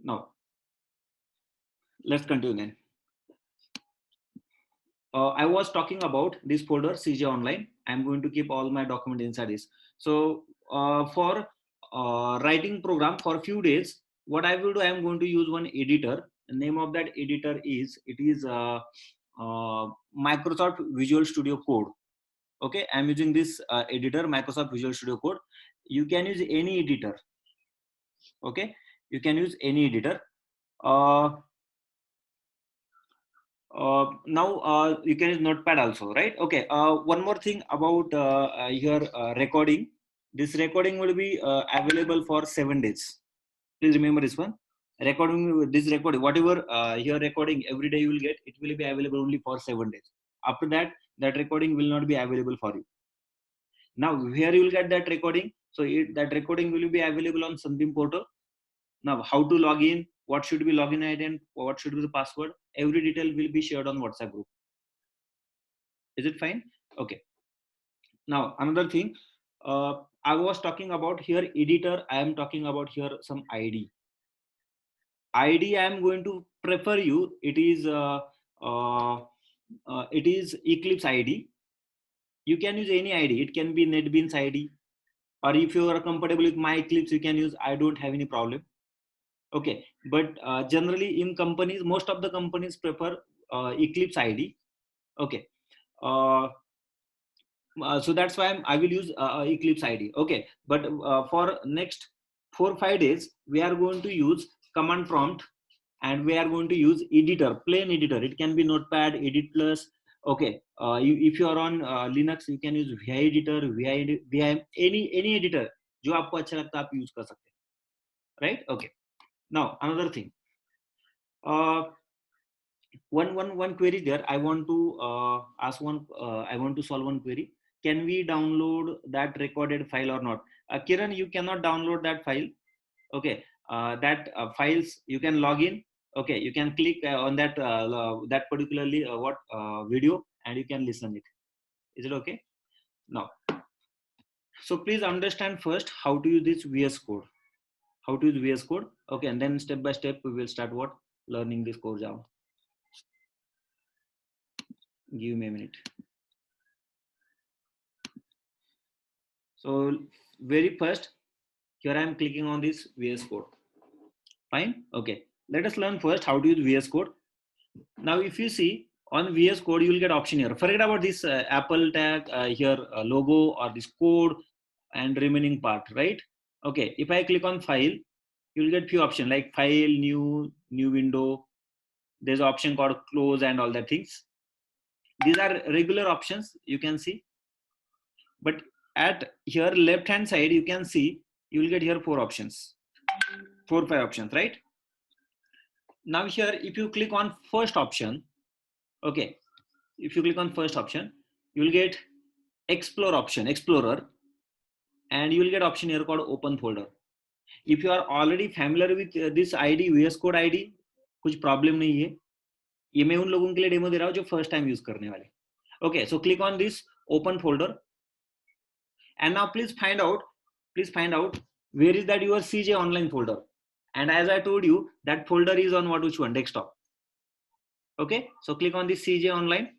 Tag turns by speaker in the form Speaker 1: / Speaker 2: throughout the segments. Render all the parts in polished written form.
Speaker 1: Now let's continue then. I was talking about this folder CJ Online. I'm going to keep all my document inside this. So for writing program for a few days, what I will do, I am going to use one editor. The name of that editor is Microsoft Visual Studio Code. Okay, I'm using this editor, Microsoft Visual Studio Code. You can use any editor. Okay, you can use any editor. Uh, now you can use notepad also, right? Okay, one more thing about your recording. This recording will be available for 7 days. Please remember this one. This recording, whatever your recording every day you will get, it will be available only for 7 days. After that, that recording will not be available for you. Now where you will get that recording? So that recording will be available on Sunbeam portal. Now how to log in, what should be login ID, and what should be the password, every detail will be shared on WhatsApp group. Is it fine? Okay. Now another thing, I was talking about here editor. I am talking about here some ID. ID I am going to prefer you. Uh, it is Eclipse ID. You can use any ID. It can be NetBeans ID, or if you are comfortable with my Eclipse, you can use. I don't have any problem. Okay, but generally in companies, most of the companies prefer Eclipse ID. Okay. Uh, so that's why I will use Eclipse ID. Okay, but for next 4 5 days we are going to use command prompt, and we are going to use editor, plain editor. It can be Notepad, Edit Plus. Okay, if you are on Linux, you can use VI editor, VI, any editor जो आपको अच्छा लगता है आप use कर सकते हैं, right? Okay. Now another thing, uh, one query there. I want to ask one. I want to solve one query. Can we download that recorded file or not? Kiran, you cannot download that file. Okay, that files you can log in. Okay, you can click on that particularly what video, and you can listen it. Is it okay? Now, so please understand first how to use this VS Code. How to use VS Code. Okay, and then step by step we will start what learning this core Java. Give me a minute. So very first, here I am clicking on this VS Code. Fine. Okay. Let us learn first how to use VS Code. Now, if you see on VS Code, you will get option here. Forget about this Apple tag here, logo or this code and remaining part, right? Okay. If I click on file, you will get few options like file, new window. There's an option called close and all that things. These are regular options you can see. But at here left hand side, you can see you will get here 4 options, 5 options, right? Now here, if you click on first option, okay, if you click on first option, you will get explorer, and you will get option here called open folder. If you are already familiar with this ID, VS Code ID, कुछ problem नहीं है. ये मैं उन लोगों के लिए demo दे रहा हूँ जो फर्स्ट टाइम यूज करने वाले. Okay, so click on this open folder, and now please find out where is that your CJ Online folder. And as I told you, that folder is on which one? Desktop. Okay, so click on this CJ Online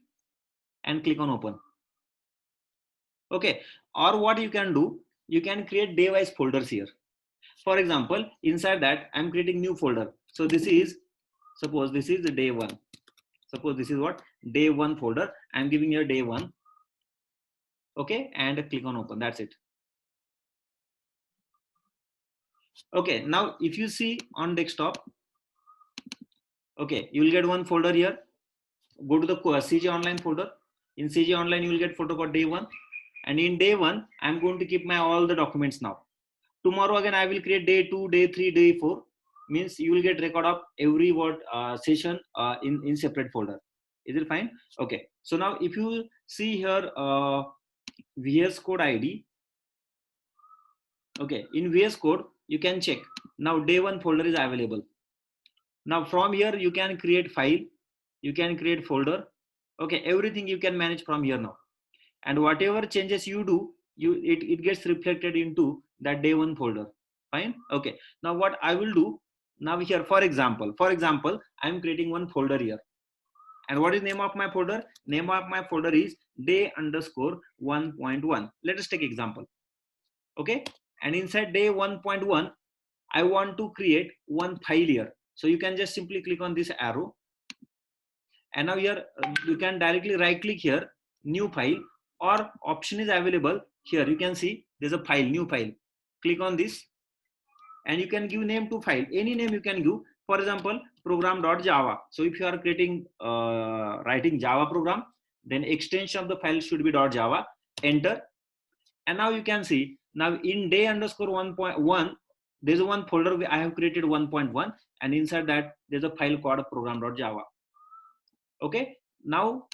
Speaker 1: and click on open. Okay, or what you can do, you can create day-wise folders here. For example, inside that I'm creating new folder. So this is, suppose this is the day one. Suppose this is what? Day one folder. I'm giving here day one. Okay, and click on open. That's it. Okay, now if you see on desktop, okay, you will get one folder here. Go to the CJ Online folder. In CJ Online, you will get folder called day one. And in day one, I'm going to keep my all the documents now. Tomorrow again, I will create day 2, day 3, day 4. Means you will get record of every word session in separate folder. Is it fine? Okay. So now if you see here VS Code ID. Okay. In VS Code, you can check. Now day 1 folder is available. Now from here, you can create file. You can create folder. Okay. Everything you can manage from here now. And whatever changes you do, it gets reflected into that day 1 folder. Fine. Okay. Now what I will do, Now here, for example, I'm creating one folder here. And what is name of my folder? Name of my folder is day_1.1. Let us take example. Okay. And inside day 1.1, I want to create one file here. So you can just simply click on this arrow. And now here you can directly right click here, new file, or option is available here. You can see there's a file, new file. Click on this and you can give name to file, any name you can give. For example, program.java. So if you are creating writing Java program, then extension of the file should be .java. Enter. And now you can see, now in day_1.1, there's one folder where I have created 1.1, and inside that there's a file called program.java. Okay. Now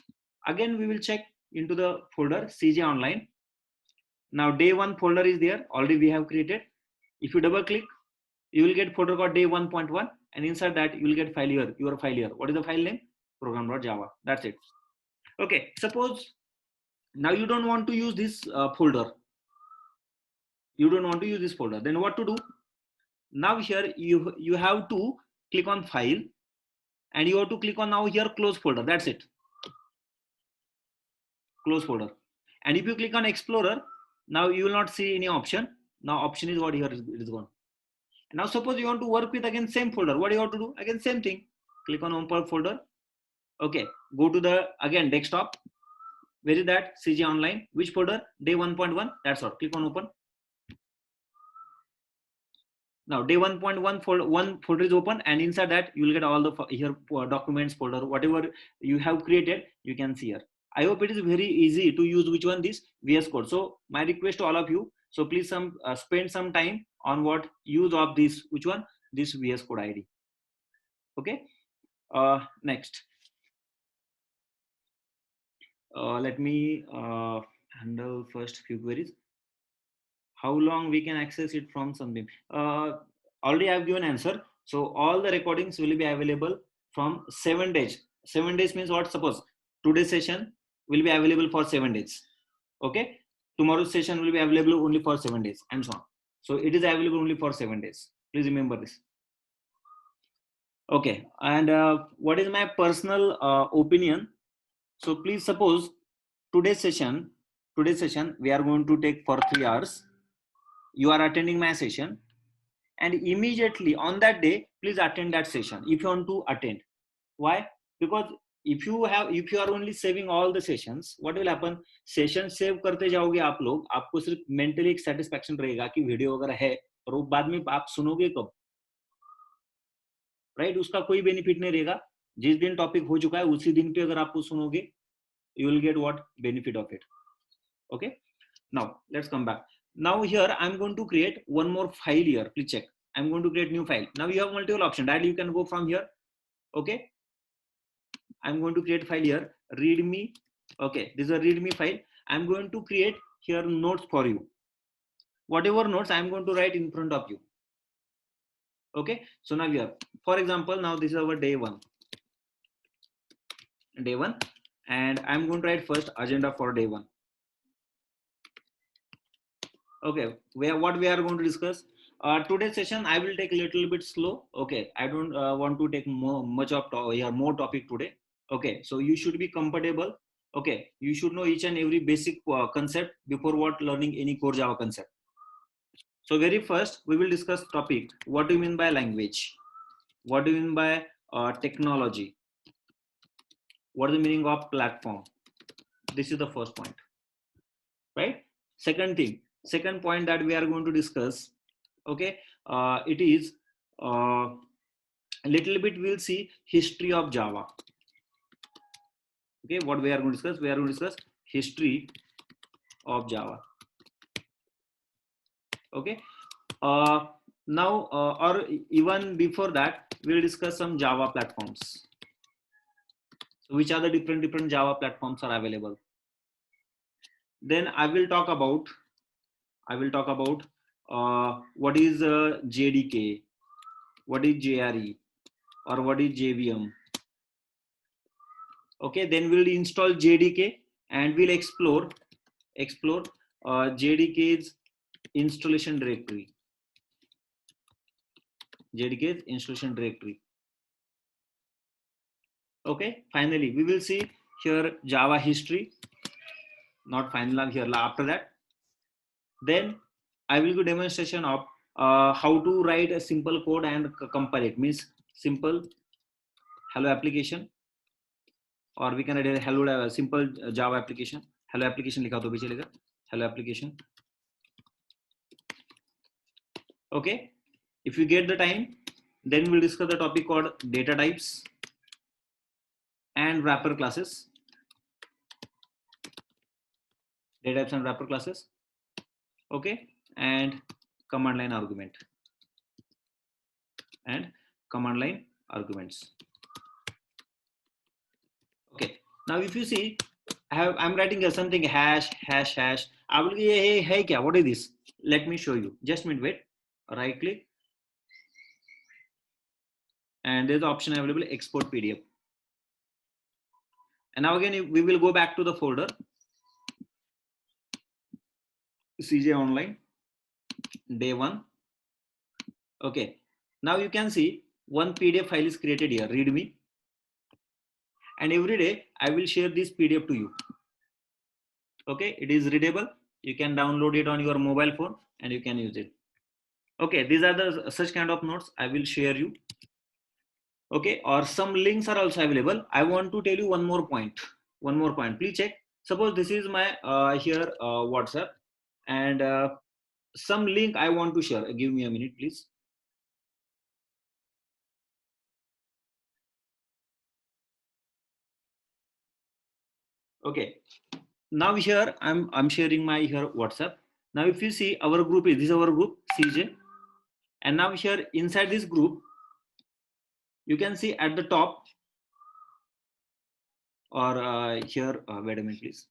Speaker 1: again we will check into the folder CJ Online. Now day 1 folder is there, already we have created. If you double click, you will get folder called day 1.1, and inside that you will get file here, your file here. What is the file name? Program.java. That's it. Okay. Suppose now you don't want to use this folder. You don't want to use this folder. Then what to do? Now here you have to click on file, and you have to click on now here close folder. That's it. Close folder. And if you click on Explorer, now you will not see any option. Now option is what here is gone. Now suppose you want to work with again same folder. What do you have to do? Again same thing. Click on home folder. Okay. Go to the again desktop. Where is that? CJ Online. Which folder? Day 1.1. That's all. Click on open. Now day 1.1 folder is open, and inside that you will get all the here documents folder, whatever you have created, you can see here. I hope it is very easy to use which one, this VS Code. So my request to all of you, so please spend some time on what use of this, which one, this VS Code ID. Okay. Next, let me handle first few queries. How long we can access it from Sunbeam? Already I've given answer. So all the recordings will be available from 7 days. 7 days means what? Suppose today's session will be available for 7 days. Okay. Tomorrow's session will be available only for 7 days, and so on. So it is available only for 7 days. Please remember this. Okay. And what is my personal opinion? So please suppose today's session we are going to take for 3 hours. You are attending my session, and immediately on that day, please attend that session if you want to attend. Why? Because if you are only saving all the sessions, what will happen? Session save करते जाओगे आप लोग, आपको सिर्फ mentally एक satisfaction रहेगा कि video वगैरह है, और वो बाद में आप सुनोगे कब? राइट? उसका कोई बेनिफिट नहीं रहेगा. जिस दिन टॉपिक हो चुका है उसी दिन पे अगर आप वो सुनोगे, you will get what benefit of it. Okay. Now let's come back. Now here I'm going to create one more file here. Please check. I'm going to create new file. Now you have multiple options. Directly you can go from here. Okay. I'm going to create file here. Readme. Okay. This is a readme file. I'm going to create here notes for you. Whatever notes I'm going to write in front of you. Okay. So now here, for example, now this is our day 1. Day 1. And I'm going to write first agenda for day 1. Okay, what we are going to discuss today's session. I will take a little bit slow. Okay, I don't want to take much of more topic today. Okay, so you should be comfortable. Okay, you should know each and every basic concept before what learning any core Java concept. So very first we will discuss topic. What do you mean by language? What do you mean by technology? What is the meaning of platform? This is the first point, right? Second point that we are going to discuss, okay, it is a little bit we'll see history of Java. Okay, what we are going to discuss? We are going to discuss history of Java. Okay, now or even before that, we'll discuss some Java platforms. So which are the different Java platforms are available. Then I will talk about what is JDK, what is JRE, or what is JVM. Okay, then we'll install JDK and we'll explore JDK's installation directory. JDK's installation directory. Okay, finally we will see here Java history, not final here after that. Then I will do demonstration of how to write a simple code and compile it. Means simple hello application, or we can write hello simple Java application. Hello application लिखा तो भी चलेगा. Hello application. Okay, if you get the time, then we'll discuss the topic called data types and wrapper classes. Data types and wrapper classes. Okay, and command line argument and command line arguments. Okay, now if you see, I'm writing something hash. I will hey kya, what is this? Let me show you. Just a minute, wait. Right click, and there's the option available, export PDF. And now again we will go back to the folder CJ Online day 1. Okay, now you can see one PDF file is created here, readme, and every day I will share this PDF to you. Okay, it is readable. You can download it on your mobile phone and you can use it. Okay, these are the such kind of notes I will share you. Okay, or some links are also available. I want to tell you one more point. Please check. Suppose this is my here WhatsApp, and some link I want to share. Give me a minute, please. Okay, now here I'm sharing my here WhatsApp. Now if you see our group, this is our group CJ, and now here inside this group you can see at the top, or here wait a minute please,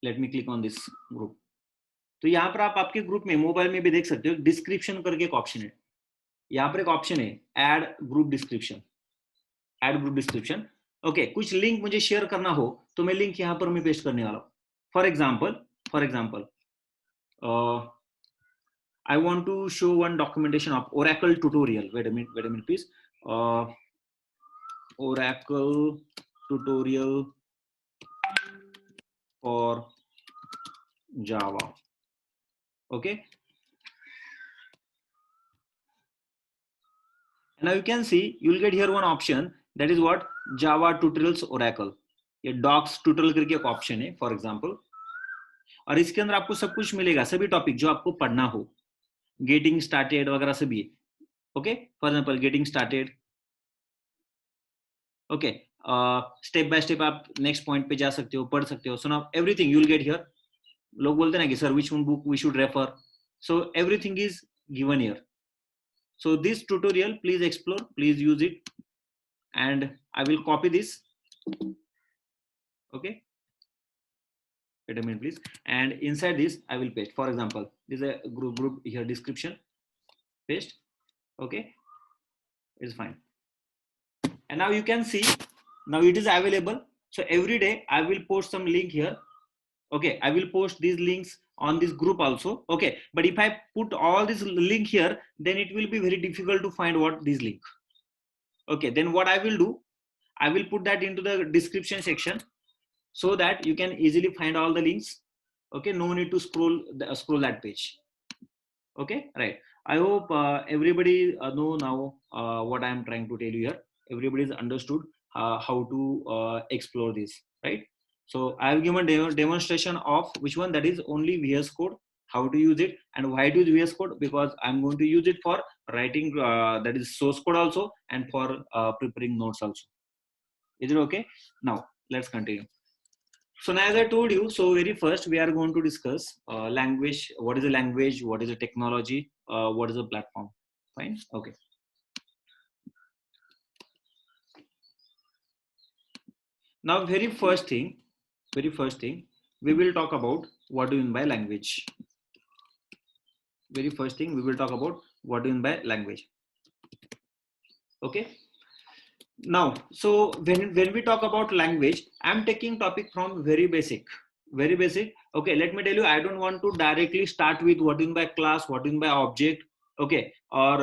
Speaker 1: let me click on this group. तो यहाँ पर आप आपके group में mobile में भी देख सकते हो, डिस्क्रिप्शन करके एक ऑप्शन है. यहाँ पर एक ऑप्शन है ऐड ग्रुप डिस्क्रिप्शन. ओके, कुछ लिंक मुझे शेयर करना हो तो मैं लिंक यहाँ पर मैं पेस्ट करने वाला हूँ. For example I want to show one documentation of Oracle tutorial. Wait a minute please. Oracle tutorial for Java. Okay, now you can see you'll get here one option, that is what Java tutorials Oracle. ये docs tutorial करके एक option है for example, और इसके अंदर आपको सब कुछ मिलेगा, सभी टॉपिक जो आपको पढ़ना हो, गेटिंग स्टार्टेड वगैरह सभी है. Okay, for example getting started. Okay, step by step आप नेक्स्ट पॉइंट पे जा सकते हो, पढ़ सकते हो. So now everything you will get here. लोग बोलते हैं ना कि sir which one book we should refer, so everything is given here. So this tutorial, please explore, please use it, and I will copy this. Okay, wait a minute please, and inside this I will paste. For example, this is a group here, description, paste. Okay, it's fine. And now you can see, now it is available. So every day I will post some link here. Okay, I will post these links on this group also. Okay, but if I put all this link here, then it will be very difficult to find what this link. Okay, then what I will do, I will put that into the description section so that you can easily find all the links. Okay, no need to scroll that page. Okay, right. I hope everybody know now what I am trying to tell you here. Everybody is understood how to explore this, right? So I have given demonstration of which one, that is only VS Code, how to use it, and why to use VS Code, because I'm going to use it for writing that is source code also, and for preparing notes also. Is it okay? Now let's continue. So now, as I told you, so very first we are going to discuss language. What is a language? What is a technology? What is a platform? Fine. Okay. Now, very first thing, we will talk about what do you mean by language. Very first thing, we will talk about what do you mean by language. Okay. Now, so when we talk about language, I'm taking topic from very basic. Okay, let me tell you, I don't want to directly start with what do you mean by class, what do you mean by object. Okay, or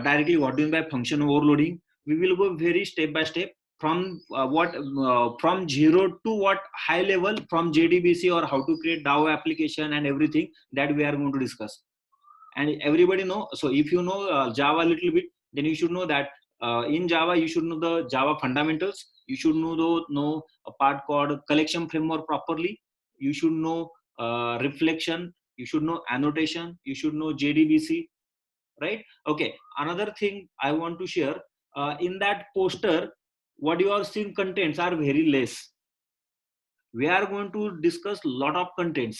Speaker 1: directly what do you mean by function overloading? We will go very step by step from from zero to what high level, from JDBC or how to create DAO application and everything that we are going to discuss. And everybody know, so if you know Java a little bit, then you should know that in Java you should know the Java fundamentals. You should know a part called collection framework properly. You should know reflection. You should know annotation. You should know JDBC, right? Okay, another thing I want to share, in that poster what you are seeing contents are very less. We are going to discuss lot of contents.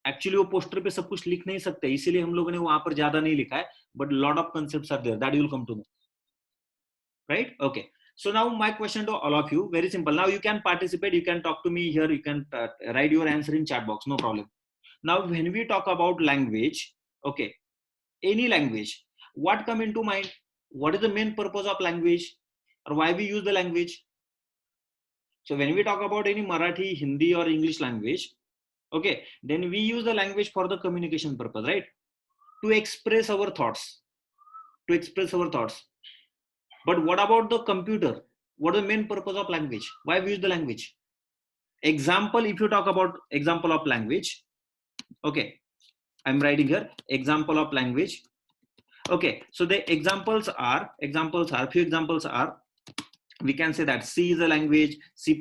Speaker 1: Actually वो poster पे सब कुछ लिख नहीं सकते, इसीलिए हम लोगों ने वहां पर ज्यादा नहीं लिखा है, but lot of concepts are there that you will come to know, right? Okay, so now my question to all of you, very simple. Now you can participate, you can talk to me here, you can write your answer in chat box, no problem. Now when we talk about language, okay, any language, what come into mind? What is the main purpose of language, or why we use the language? So when we talk about any Marathi, Hindi or English language, okay, then we use the language for the communication purpose, right? To express our thoughts, to express our thoughts. But what about the computer? What is the main purpose of language? Why we use the language? Example, if you talk about example of language, okay, I'm writing here example of language. Okay, so the examples are few examples are, we can say that C is a language, C++,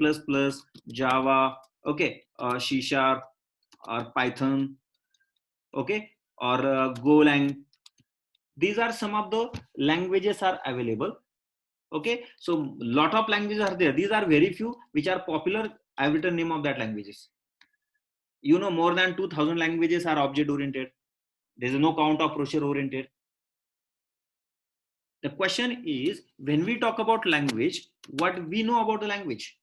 Speaker 1: Java, okay, C Sharp or Python, okay, or Golang. These are some of the languages are available. Okay, so lot of languages are there. These are very few which are popular. I've written name of that languages. You know, more than 2000 languages are object oriented. There is no count of procedure oriented. The question is, when we talk about language, what we know about the language?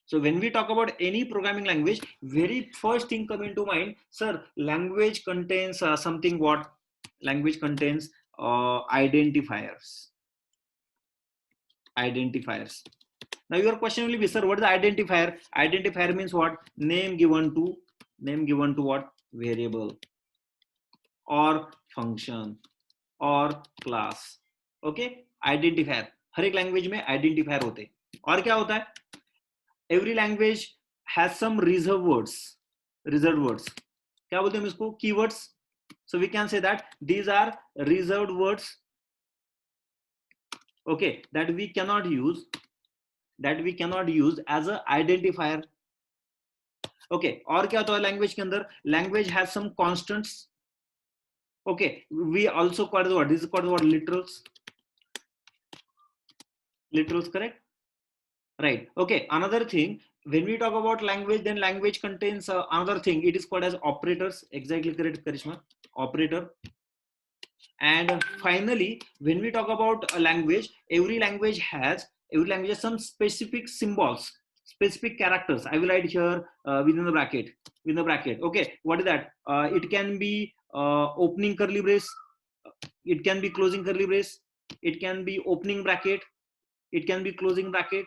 Speaker 1: So when we talk about any programming language, very first thing come into mind, sir, language contains something. What? Language contains identifiers. Identifiers. Now your question will be, sir, what is the identifier? Identifier means what? Name given to what? Variable or function or class. Okay, identifier. हर एक language में identifier होते हैं. और क्या होता है? Every language has some reserved words. Reserved words. क्या बोलते हैं हम इसको? Keywords. So we can say that these are reserved words. Okay, that we cannot use as a identifier. Okay, और क्या होता है लैंग्वेज के अंदर? Language has some constants. Okay, we also call the what? This is called what? Literals. Literals, correct? Right. Okay, another thing, when we talk about language, then language contains another thing. It is called as operators. Exactly correct, Karishma. Operator. And finally, when we talk about a language, every language has some specific symbols, specific characters. I will write here within the bracket. Okay, what is that? It can be opening curly brace. It can be closing curly brace. It can be opening bracket. It can be closing bracket.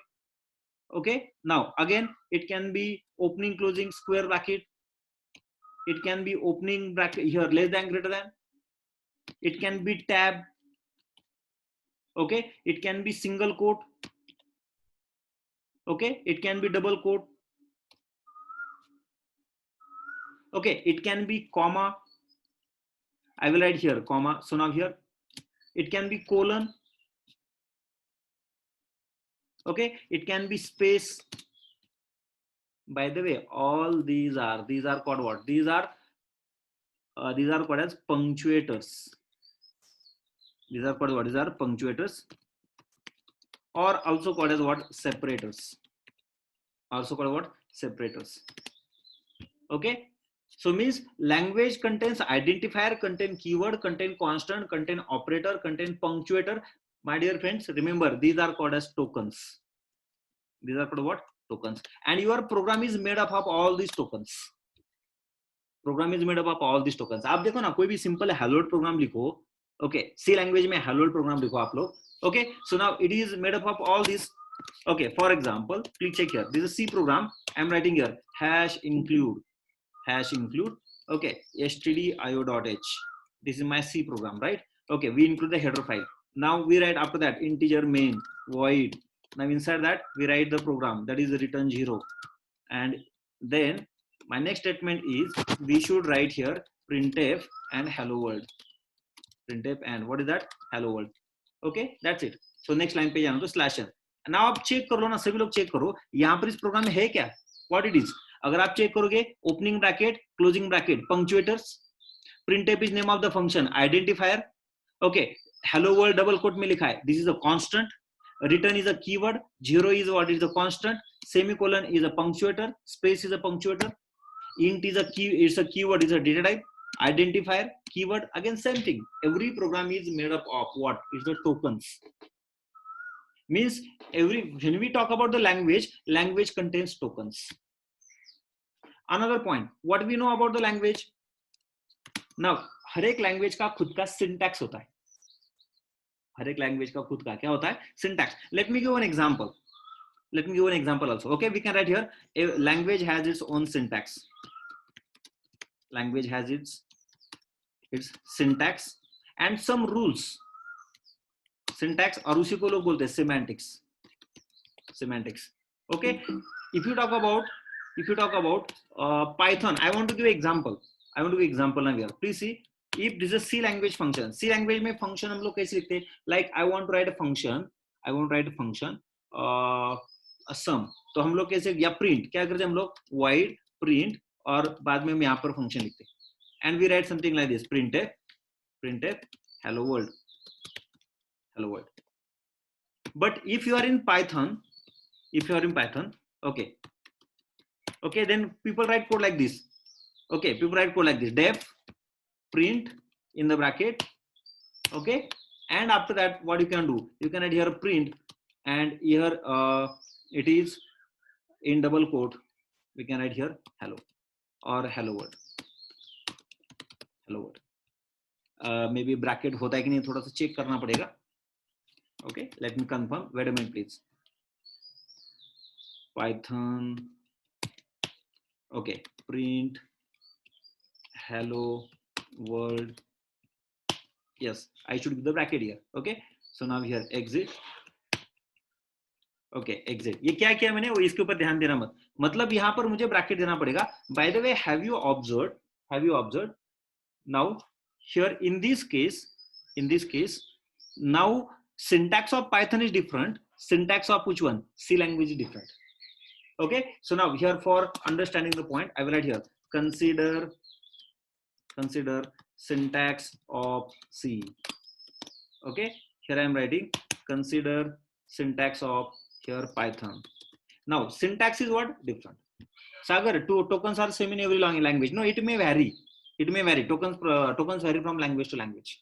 Speaker 1: Okay. Now again, it can be opening, closing square bracket. It can be opening bracket here, less than, greater than. It can be tab. Okay, it can be single quote. Okay, it can be double quote. Okay, it can be comma. I will write here comma. So now here it can be colon. Okay, it can be space. By the way, all these are called what? These are called as punctuators. These are called what? These are punctuators, or also called as what? Separators. Also called what? Separators. Okay, so means language contains identifier, contain keyword, contain constant, contain operator, contain punctuator. My dear friends, remember these are called as tokens. These are called what? Tokens. And your program is made up of all these tokens. Program is made up of all these tokens. आप देखो ना, कोई भी simple hello world program लिखो. Okay, C language में hello world program लिखो आप लोग. Okay, so now it is made up of all these. Okay, for example, please check here. This is C program. I'm writing here #include. Okay, stdio.h. This is my C program, right? Okay, we include the header file. Now we write after that integer main void. Now inside that we write the program that is return 0. And then my next statement is we should write here printf and hello world. Printf and what is that? Hello world. Okay, that's it. So next line पे जाना तो slasher. Now आप check कर लो ना, सभी लोग check करो यहाँ पर इस प्रोग्राम में है क्या, what it is. अगर आप चेक करोगे opening bracket, closing bracket, punctuators, printf is name of the function, identifier. Okay, hello world double quote में लिखा है this is a constant, return is a keyword, 0 is what is the constant, semicolon is a punctuator, space is a punctuator, int is a key, it's a keyword, is a data type, identifier, keyword, again same thing. Every program is made up of what is the tokens. Means when we talk about the language contains tokens. Another point, what we know about the language. Now हर एक language का खुद का syntax होता है, हर एक language का खुद का क्या होता है, syntax. Let me give an example also. Okay, we can write here a language has its own syntax. Language has its syntax and some rules. Syntax और उसी को लोग बोलते हैं semantics. Okay, if you talk about Python, I want to give example now here. Please see, if this is a C language function, C language में function हम लोग कैसे लिखते हैं, like I want to write a function sum, तो हम लोग कैसे, या print, क्या करते हैं हम लोग, void print और बाद में हम यहाँ पर function लिखते हैं, and we write something like this, printf hello world. But if you are in Python, okay, then people write code like this. Okay, people write code like this, def print in the bracket. Okay, and after that what you can do, you can add here print, and here it is in double quote, we can write here hello or hello world. Maybe bracket होता है कि नहीं, थोड़ा सा check करना पड़ेगा. Okay, let me confirm, wait a minute please. Python, okay, print hello world. Yes, I should give the bracket here. Okay, so now here exit. Okay, exit. ये क्या किया मैंने, वो इसके ऊपर ध्यान देना मत, मतलब यहाँ पर मुझे ब्रैकेट देना पड़ेगा. By the way, have you observed now here in this case now syntax of Python is different, syntax of which one, C language is different. Okay, so now here for understanding the point, I will write here consider syntax of C. Okay, here I am writing consider syntax of here Python. Now syntax is what, different. Sagar, two tokens are same in every language. No, it may vary. Tokens vary from language to language,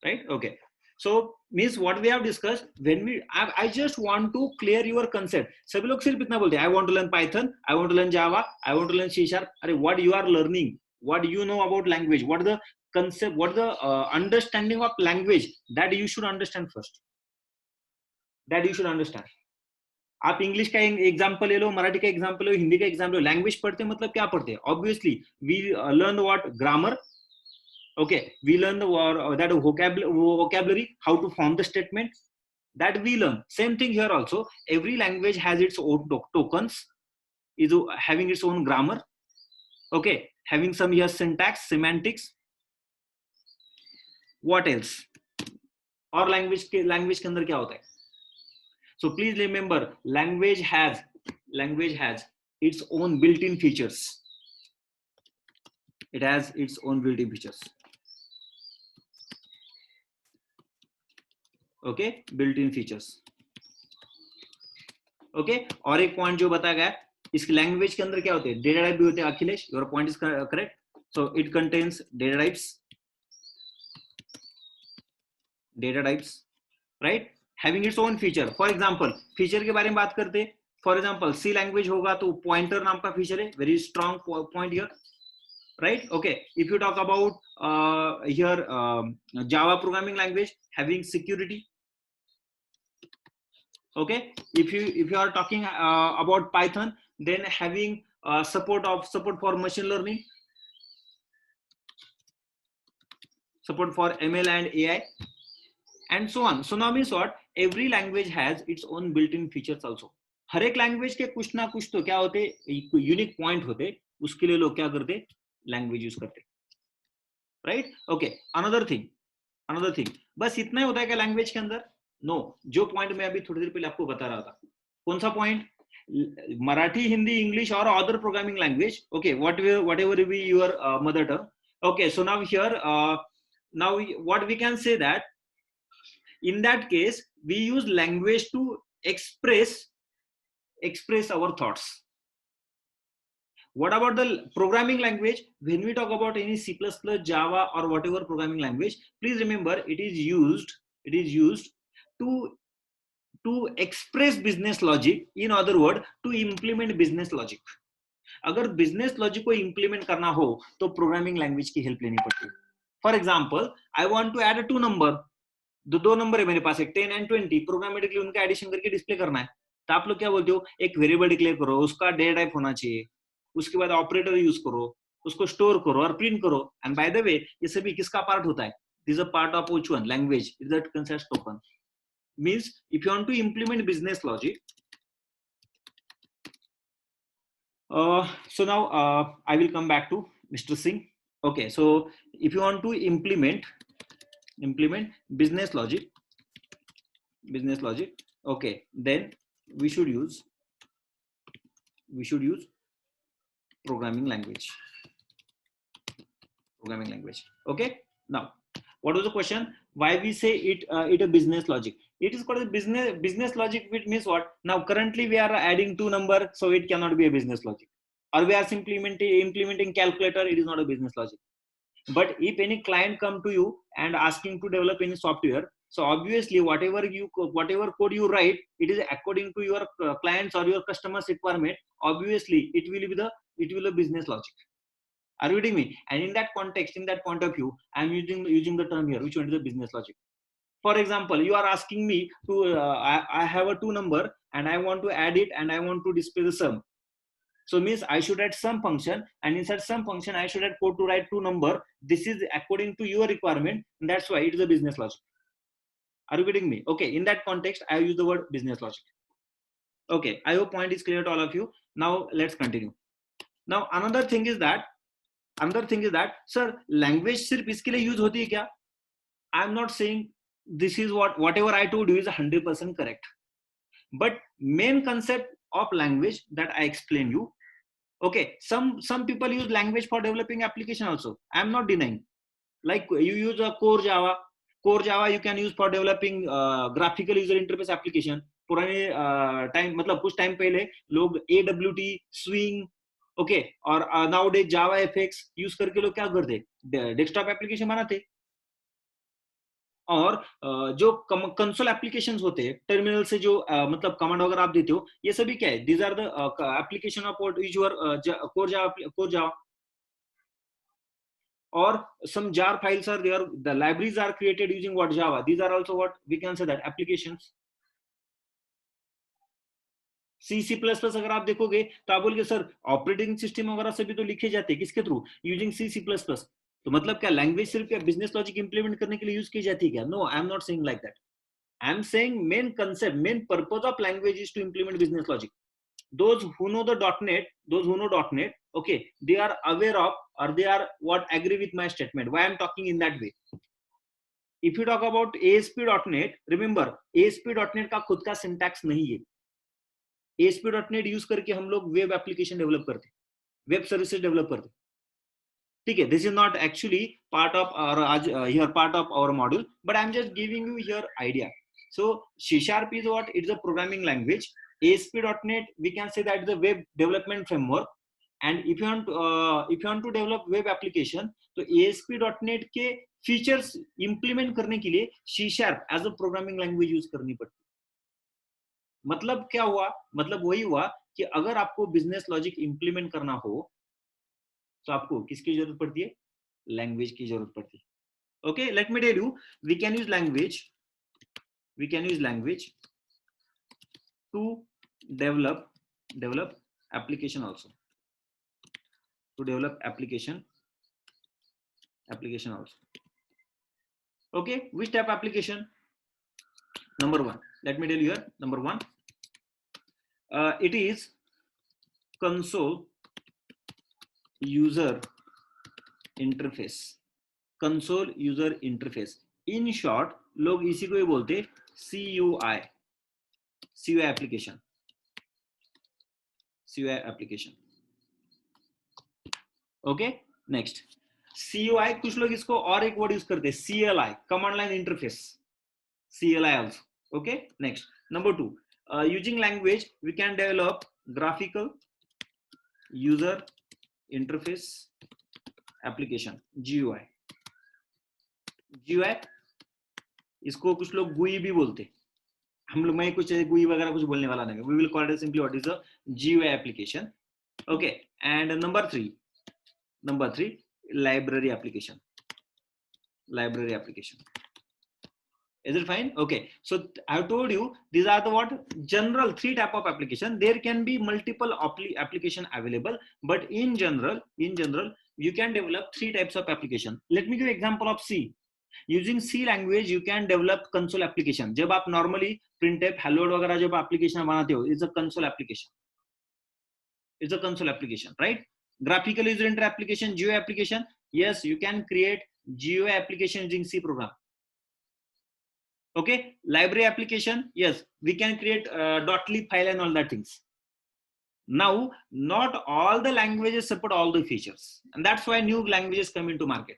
Speaker 1: right? Okay, so means what we have discussed, when I just want to clear your concept. सभी लोग सिर्फ इतना बोलते हैं, I want to learn Python, I want to learn Java, I want to learn C#. अरे what you are learning, what you know about language, what the concept, what the understanding of language, that you should understand first. आप English का example ले लो, मराठी का example लो, हिंदी का example लो, language पढ़ते मतलब क्या पढ़ते हैं, obviously we learn what, grammar. Okay, we learn that vocabulary, how to form the statement, that we learn. Same thing here also, every language has its own tokens, is having its own grammar. Okay, having some here syntax, semantics. What else, और language के अंदर क्या होता है. So please remember, language has its own built-in features. It has its own built-in features. Okay, built-in features. Okay, और एक point जो बताया गया, इस लैंग्वेज के अंदर क्या होते हैं, डेटा टाइप भी होते हैं. Akhilesh, your point is correct. So it contains data types, right, having its own feature. For example, feature के बारे में बात करते हैं. फॉर एग्जांपल सी लैंग्वेज होगा तो पॉइंटर नाम का फीचर है, very strong point here, right? Okay, if you talk about here Java programming language, having security. Okay, if you are talking about Python, then having support for machine learning. support for ML and AI, and so on. So now means what? Every language has its own built-in features also. हर एक language के कुछ ना कुछ तो क्या होते, unique point होते, उसके लिए लोग क्या करते, लैंग्वेज यूज करते, राइट? ओके, अनदर थिंग, बस इतना ही होता है क्या लैंग्वेज के अंदर? नो, जो पॉइंट मैं अभी थोड़ी देर पहले आपको बता रहा था, कौन सा पॉइंट? मराठी, हिंदी, इंग्लिश और other programming language, okay, what ever be your mother tongue, okay. So now here, now what we can say that in that case we use language to express our thoughts. What about the programming language? When we talk about any C++, Java or whatever programming language, please remember it is used to express business logic. In other words, to implement business logic. अगर business logic को implement करना हो तो programming language की help लेनी पड़ती है. For example, I want to add two number, दो नंबर है मेरे पास, एक 10 एंड 20, प्रोग्रामेटिकली उनका एडिशन करके डिस्प्ले करना है. तो आप लोग क्या बोलते हो, एक वेरिएबल डिक्लेयर करो, उसका डेटा टाइप होना चाहिए, उसके बाद ऑपरेटर यूज करो, उसको स्टोर करो और प्रिंट करो. एंड बाय द वे, ये सभी किसका पार्ट होता है? This a part of which one? Language. Is that concept token means if you want to implement business logic. So now I will come back to Mr. Singh. Okay, so if you want to implement business logic, okay, then we should use programming language. Okay, now what was the question? Why we say it a business logic? It is called a business logic, which means what? Now currently we are adding two number, so it cannot be a business logic. Or we are simply implementing calculator, it is not a business logic. But if any client come to you and asking to develop any software, so obviously whatever code you write, it is according to your clients or your customers requirement. Obviously it will be business logic. Are you getting me? And in that context, in that point of view, I am using the term here, which one is the business logic. For example, you are asking me to I have a two number and I want to add it and I want to display the sum. So means I should add some function, and inside some function I should add code to write two number. This is according to your requirement, and that's why it is a business logic. Are you getting me? Okay, in that context I use the word business logic. Okay, I hope point is clear to all of you. Now let's continue. Now another thing is that sir, language सिर्फ इसके लिए use होती है क्या? I am not saying this is whatever I told you is 100% correct, but main concept of language that I explained you. Okay, some people use language for developing application also. I am not denying. Like you use a core Java you can use for developing graphical user interface application. पुराने time मतलब कुछ time पहले लोग AWT, Swing, okay, और nowadays जावा FX use करके लोग क्या करते, डेस्कटॉप एप्लीकेशन बनाते. और जो कंसोल एप्लीकेशंस होते हैं, टर्मिनल से जो मतलब कमांड वगैरह आप देते हो, ये सभी क्या है? These are the application of your core Java. Or some jar files are there, the libraries are created using what? Java. These are also what we can say that applications. C++ अगर आप देखोगे तो आप बोलोगे sir operating system वगैरह से भी तो लिखे जाते हैं, किसके थ्रू? Using C++. तो मतलब क्या लैंग्वेज सिर्फ क्या बिजनेस लॉजिक इंप्लीमेंट करने के लिए यूज की जाती है क्या? No, I am not saying like that. I am saying main concept, main purpose of language is to implement business logic. Those who know .NET, okay, they are aware of, or they are what agree with my statement. Why I am talking in that way? If you talk about ASP.NET, remember ASP.NET का खुद का syntax नहीं है. ASP.NET use करके हम लोग web application develop करते, web services develop करते. ठीक है, this is not actually part of here part of our module, but I am just giving you here idea. So C# is what? It's a programming language. ASP.NET we can say that is a web development framework. And if you want to develop web application, तो ASP.NET के features implement करने के लिए C# as a programming language use करनी पड़ती. मतलब क्या हुआ? मतलब वही हुआ कि अगर आपको बिजनेस लॉजिक इंप्लीमेंट करना हो तो आपको किसकी जरूरत पड़ती है? लैंग्वेज की जरूरत पड़ती है. Okay, let me tell you, we can use language to develop application also, to develop application also. Okay, which type application? Number one, let me tell you here. Number one, it is console user interface. Console user interface, in short लोग इसी को ही बोलते CUI, CUI application, CUI application. Okay, next CUI, कुछ लोग इसको और एक word use करते हैं CLI, command line interface, CLI also. Okay, next, number two, using language we can develop graphical user interface application, GUI. GUI इसको कुछ लोग GUI भी बोलते, हम लोग, मैं कुछ GUI वगैरह कुछ बोलने वाला नहीं, we will call it simply what is a GUI application. Okay, and number three, library application. Library application. Is it fine? Okay, so I have told you these are the what general three type of application. There can be multiple application available, but in general you can develop three types of application. Let me give example of C. Using C language you can develop console application. जब आप normally printf, hello world वगैरह जब application बनाते हो, it's a console application. It's a console application, right? Graphical user interface application, GUI application. Yes, you can create GUI application using C program. Okay, library application. Yes, we can create .lib file and all that things. Now, not all the languages support all the features, and that's why new languages come into market.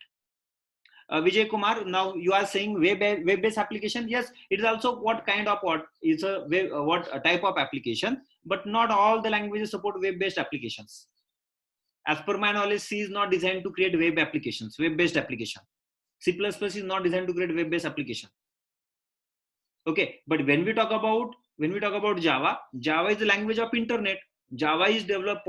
Speaker 1: Vijay Kumar, now you are saying web-based application. Yes, it is also what kind of what is a web, what a type of application, but not all the languages support web-based applications. As per my knowledge, C is not designed to create web applications, web-based application. C++ is not designed to create web-based application. Okay, but when we talk about Java, Java is the language of internet. Java is developed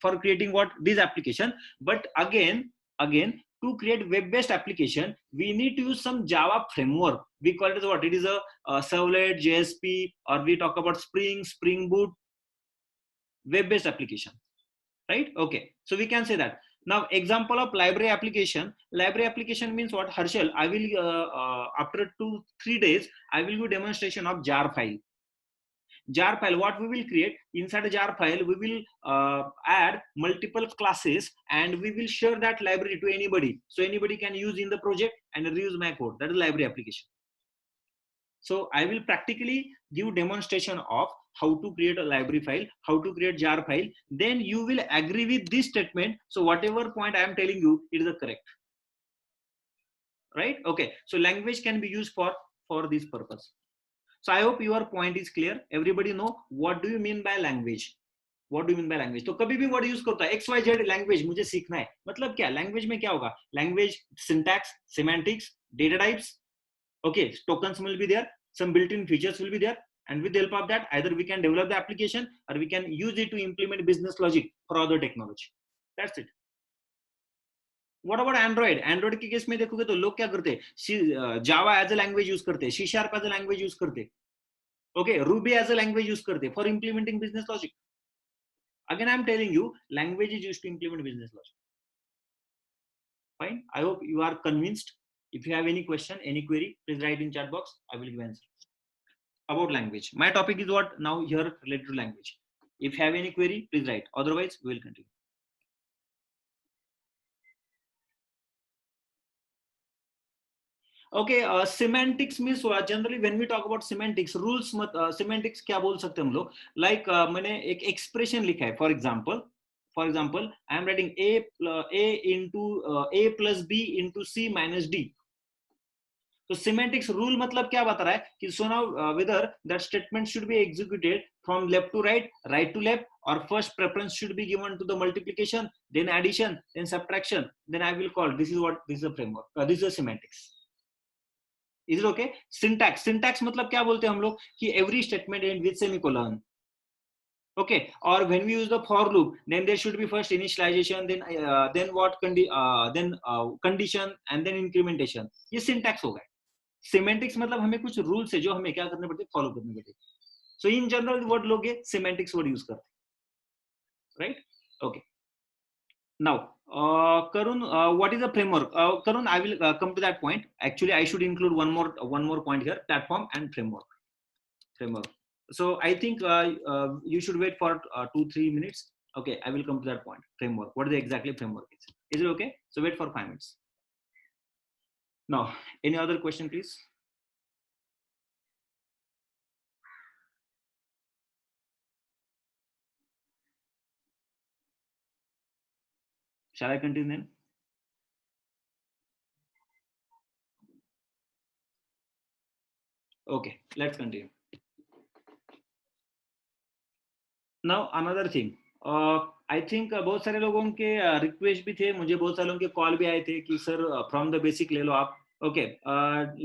Speaker 1: for creating what this application. But again, to create web-based application, we need to use some Java framework. We call it as what? It is a servlet, JSP, or we talk about Spring Boot, web-based application, right? Okay, so we can say that. Now, example of library application. Library application means what? Harshal, I will after 2-3 days, I will do demonstration of jar file. Jar file, what we will create inside a jar file, we will add multiple classes and we will share that library to anybody, so anybody can use in the project and reuse my code. That is library application. So I will practically give demonstration of how to create a library file, how to create jar file. Then you will agree with this statement. So whatever point I am telling you, it is the correct, right? Okay, so language can be used for this purpose. So I hope your point is clear. Everybody know what do you mean by language? What do you mean by language? तो कभी भी word use करता है XYZ language मुझे सीखना है, मतलब क्या? Language में क्या होगा? Language, syntax, semantics, data types. Okay, tokens will be there, some built-in features will be there, and with the help of that, either we can develop the application or we can use it to implement business logic for other technology. That's it. What about Android? Android के case में देखोगे तो लोग क्या करते हैं? Java as a language use करते हैं, C# as a language use करते हैं, okay, Ruby as a language use करते हैं for implementing business logic. Again, I am telling you, language is used to implement business logic. Fine. I hope you are convinced. If you have any question, any query, please write in chat box. I will give answer. About language. My topic is what now here related to language. If you have any query, please write. Otherwise, we will continue. Okay, semantics means generally when we talk about semantics, rules semantics क्या बोल सकते हैं हम लोग? Like मैंने एक expression लिखा है. For example, I am writing a into a plus b into c minus d. तो semantics rule मतलब क्या बता रहा है कि so now whether that statement should be executed from left to right, right to left, or first preference should be given to the multiplication, then addition, then subtraction. Then I will call this is a framework. This is a semantics. Is it okay? Syntax मतलब क्या बोलते हैं हम लोग कि every statement end with semicolon. Okay, or when we use the for loop, then there should be first initialization, then what condition, and then incrementation. ये syntax होगा. Semantics मतलब हमें कुछ rules है जो हमें क्या करने पड़ते, follow करने पड़ते. So in general word लोगे semantics word use करते, right? Okay. Now Karun, what is a framework? Karun, I will come to that point. Actually, I should include one more point here: platform and framework. Framework. So I think you should wait for 2-3 minutes. Okay, I will come to that point. Framework. What is exactly framework is? Is it okay? So wait for 5 minutes. Now, any other question, please? Shall I continue then? Okay, let's continue. Now another thing. I think बहुत सारे लोगों के request भी थे, मुझे बहुत सारे लोगों के कॉल भी आए थे कि सर फ्रॉम द बेसिक ले लो आप. Okay,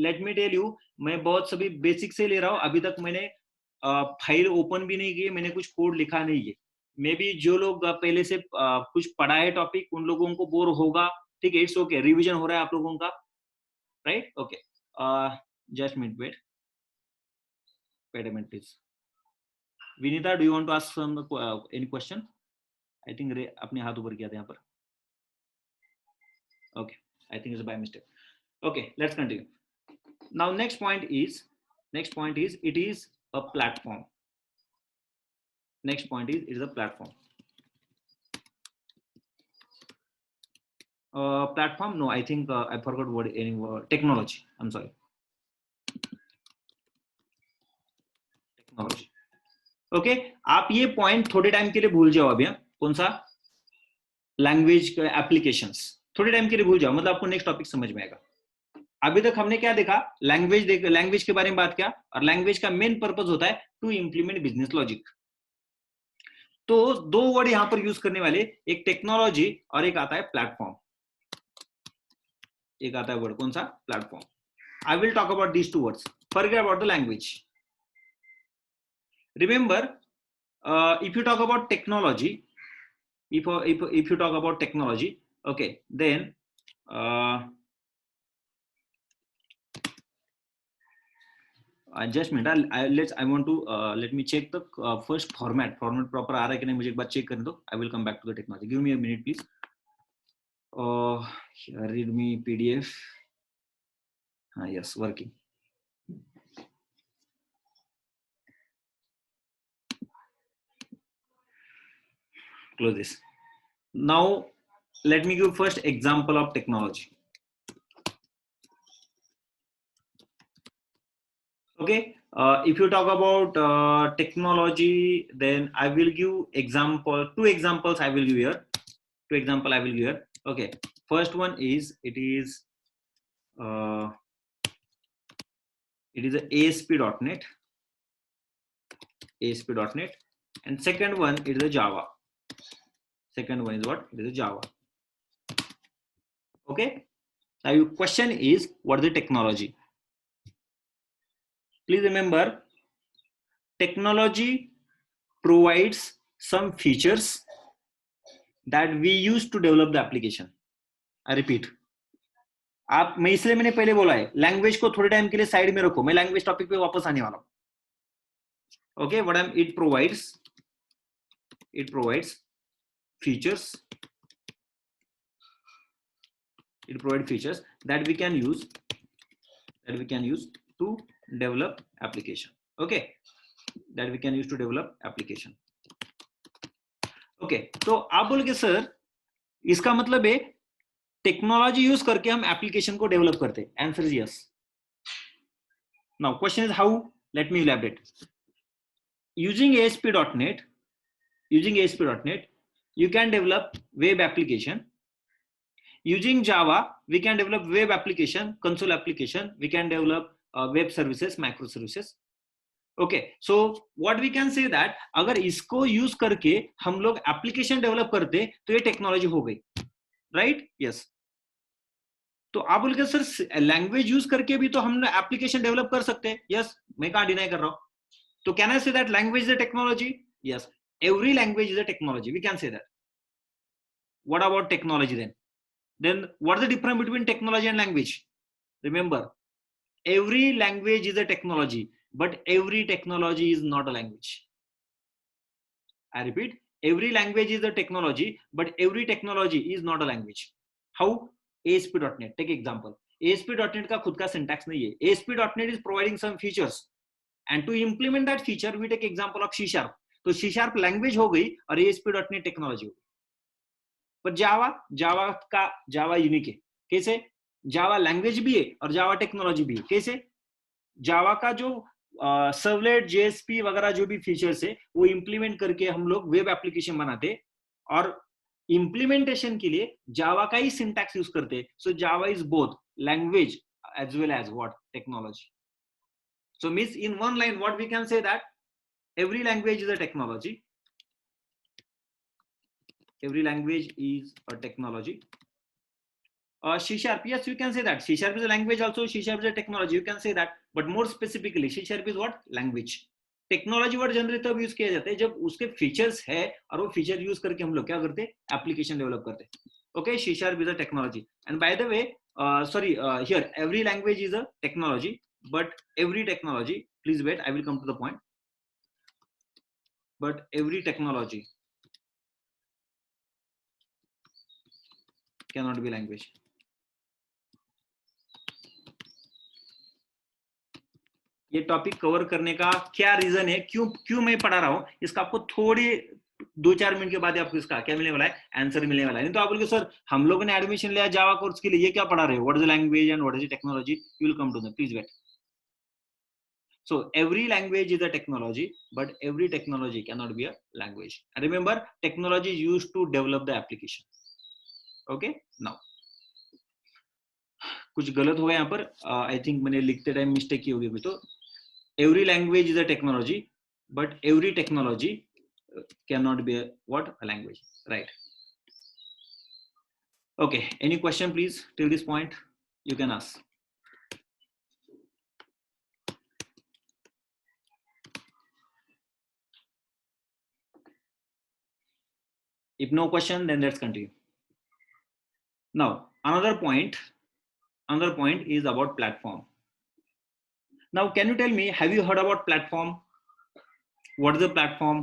Speaker 1: let me tell you, मैं बहुत सभी बेसिक से ले रहा हूँ. अभी तक मैंने फाइल ओपन भी नहीं की, मैंने कुछ कोड लिखा नहीं है. मे बी जो लोग पहले से कुछ पढ़ा है टॉपिक, उन लोगों को बोर होगा. ठीक है, इट्स ओके, रिवीजन हो रहा है आप लोगों का, right? Okay, just minute, wait wait a minute please. Vinita, do you want to ask some any question? I think रे अपने हाथ ऊपर किया था यहाँ पर. Okay, I think it's by mistake. Okay, let's continue. Now next point is it is a platform. Next point is it is a platform. Platform, no, I think I forgot what any word. Technology, I'm sorry. Technology. Okay, आप ये point थोड़े time के लिए भूल जाओ अभी. कौन सा? लैंग्वेज एप्लीकेशंस थोड़े टाइम के लिए भूल जाओ, मतलब आपको नेक्स्ट टॉपिक समझ में आएगा. अभी तक हमने क्या देखा? लैंग्वेज के बारे में बात किया, और लैंग्वेज का मेन पर्पस होता है टू इंप्लीमेंट बिजनेस लॉजिक. तो दो वर्ड यहां पर यूज करने वाले, एक टेक्नोलॉजी और एक आता है प्लेटफॉर्म. एक आता है वर्ड, कौन सा? Platform. I will talk about these two words. Forget about the language. Remember, if you talk about technology, if you talk about technology, okay, then just minute, I want to let me check the first format proper आ रहा है कि नहीं, मुझे एक बार check करने दो. I will come back to the technology. Give me a minute please. Read me PDF. Yes, working. Close this. Now let me give first example of technology. Okay, if you talk about technology, then I will give two examples I will give here. Okay, first one is it is a ASP.NET, and second one it is a Java. Second one is what? It is a Java. Okay, now your question is, what is the technology? Please remember, technology provides some features that we use to develop the application. I repeat, मैं इसलिए मैंने पहले बोला है, language को थोड़े time के लिए साइड में रखो, मैं लैंग्वेज टॉपिक पे वापस आने वाला हूं. Okay, what I it provides features. It provides features that we can use to develop application. Okay, that we can use to develop application. Okay, तो आप बोलोगे सर इसका मतलब है टेक्नोलॉजी यूज करके हम एप्लीकेशन को डेवलप करते हैं. Answer is yes. Now question is how. Let me elaborate. using ASP.NET, you can develop web application. Using Java, we can develop web application, console application. We can develop web services, microservices. Okay, so what we can say that अगर इसको use करके हम लोग application develop करते तो ये technology हो गई, राइट? यस. तो आप बोल के सर लैंग्वेज यूज करके भी तो हम एप्लीकेशन डेवलप कर सकते हैं. यस, मैं कहां डिनाई कर रहा हूं. तो can I say that language is a technology? Yes, every language is a technology. We can say that. What about technology then? Then what is the difference between technology and language? Remember, every language is a technology, but every technology is not a language. I repeat, every language is a technology, but every technology is not a language. How? ASP.NET, take example. ASP.NET का खुद का syntax नहीं है. ASP.NET is providing some features, and to implement that feature we take example of C#. तो C# language हो गई और ASP.NET technology हो गई. पर जावा का जावा यूनिक है. कैसे? जावा लैंग्वेज भी है और जावा टेक्नोलॉजी भी है. कैसे? जावा का जो सर्वलेट, जेएसपी वगैरह जो भी फीचर्स है वो इंप्लीमेंट करके हम लोग वेब एप्लीकेशन बनाते, और इंप्लीमेंटेशन के लिए जावा का ही सिंटैक्स यूज करते. So Java is both language as well as what technology. So means in one line what we can say that every language is a technology. Every language is a technology. C#, yes, you can say that. C# is a language also, C# is a technology, you can say that. But more specifically, C# is what? Language. Technology word generally तब use किया जाता है जब उसके features है और वो feature use करके हम लोग क्या करते हैं? एप्लीकेशन डेवलप करते हैं. Okay, C# is a technology. And by the way, here every language is a technology, but every technology, please wait, I will come to the point. But every technology cannot be language. ये topic cover करने का क्या reason है, क्यों मैं पढ़ा रहा हूं, इसका आपको थोड़ी 2-4 मिनट के बाद आपको इसका क्या मिलने वाला है? आंसर मिलने वाला है. नहीं तो आप बोलोगे सर हम लोगों ने एडमिशन लिया जावा कोर्स के लिए, ये क्या पढ़ा रहे हो? What is the language and what is the technology? You will come to that, please wait. So every language is a technology, but every technology cannot be a language. And remember, technology is used to develop the application. Okay, now कुछ गलत हो गया यहाँ पर. I think मैंने लिखते time mistake की होगी. तो every language is a technology, but every technology cannot be a what? A language, right? Okay, any question please till this point? You can ask. If no question, then let's continue. Now another point is about platform. Now can you tell me, have you heard about platform? What is a platform?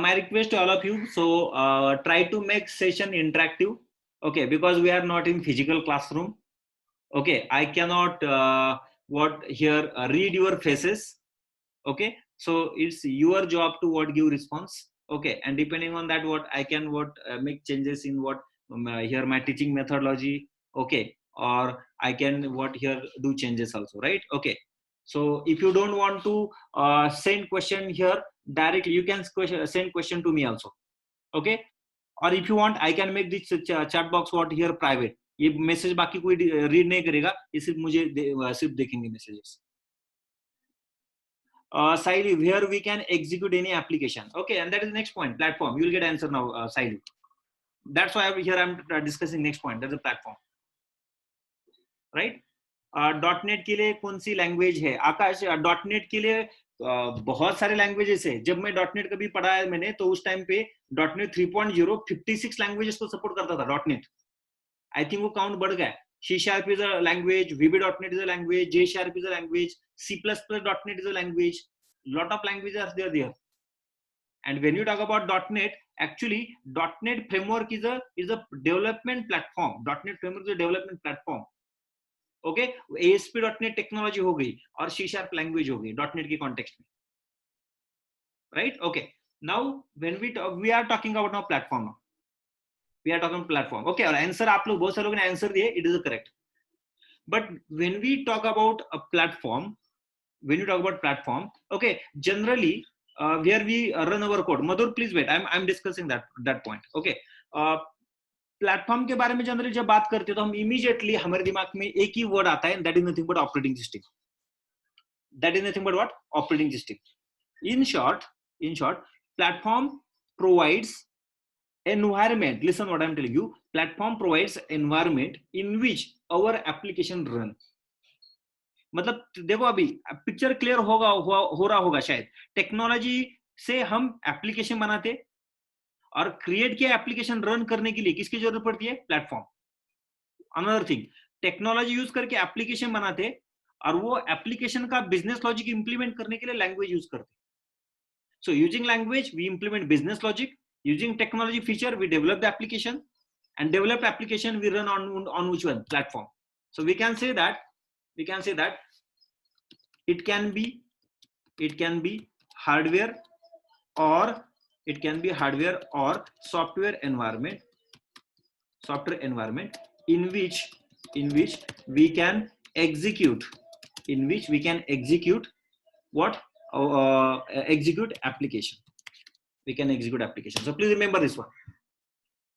Speaker 1: My request to all of you, so try to make session interactive, okay, because we are not in physical classroom. Okay, I cannot read your faces. Okay, so it's your job to give response. Okay, and depending on that I can make changes in here my teaching methodology. Okay, or I can do changes also, right? Okay, so if you don't want to send question here directly, you can send question to me also. Okay, or if you want I can make this chat box here private. ये message बाकी कोई read नहीं करेगा, ये सिर्फ मुझे सिर्फ देखेंगे messages. Saili, where we can execute any application. Okay, and that is the next point, platform. You will get answer now, Saili. That's why I'm discussing next point. That's a platform, right? .NET के लिए कौन सी language है? आकाश, .NET के लिए बहुत सारे languages है. जब मैं .NET कभी पढ़ा है मैंने, तो उस टाइम पे .NET 3.0 56 लैंग्वेजेस को सपोर्ट करता था. .NET आई थिंक वो काउंट बढ़ गया. C# is a language, VB.NET is a language, J# is a language, C++.NET is a language. Lot of languages are there. And when you talk about .NET, actually .NET framework is a development platform. .NET framework is a development platform. Okay, ASP.NET technology हो गई और C# language हो गई .NET के context में, right? Okay, now when we are talking about now platform now. We are talking platform. Okay, और answer आप लोग बहुत सारे लोगों ने आंसर दिए, it is correct. But when we talk about a platform, okay, generally where we run our code. Madhur, please wait. I'm discussing that point. Okay, platform के बारे में जनरली जब बात करते हैं तो हम इमीडिएटली हमारे दिमाग में एक ही वर्ड आता है, that is nothing but operating system. That is nothing but what? Operating system. In short, platform provides environment. Listen what I'm telling you. Platform provides environment in which our application run. मतलब देखो अभी picture clear हो रहा होगा शायद. Technology से हम application बनाते और क्रिएट किया एप्लीकेशन रन करने के लिए किसकी जरूरत पड़ती है? Platform. Another thing, technology use करके एप्लीकेशन बनाते और वो एप्लीकेशन का बिजनेस लॉजिक इंप्लीमेंट करने के लिए लैंग्वेज यूज करते. So using language, we implement business logic. Using technology feature, we develop the application, and developed application we run on which one? Platform. So we can say that it can be hardware, or it can be hardware or software environment in which we can execute what execute application. We can execute application. So please remember this one.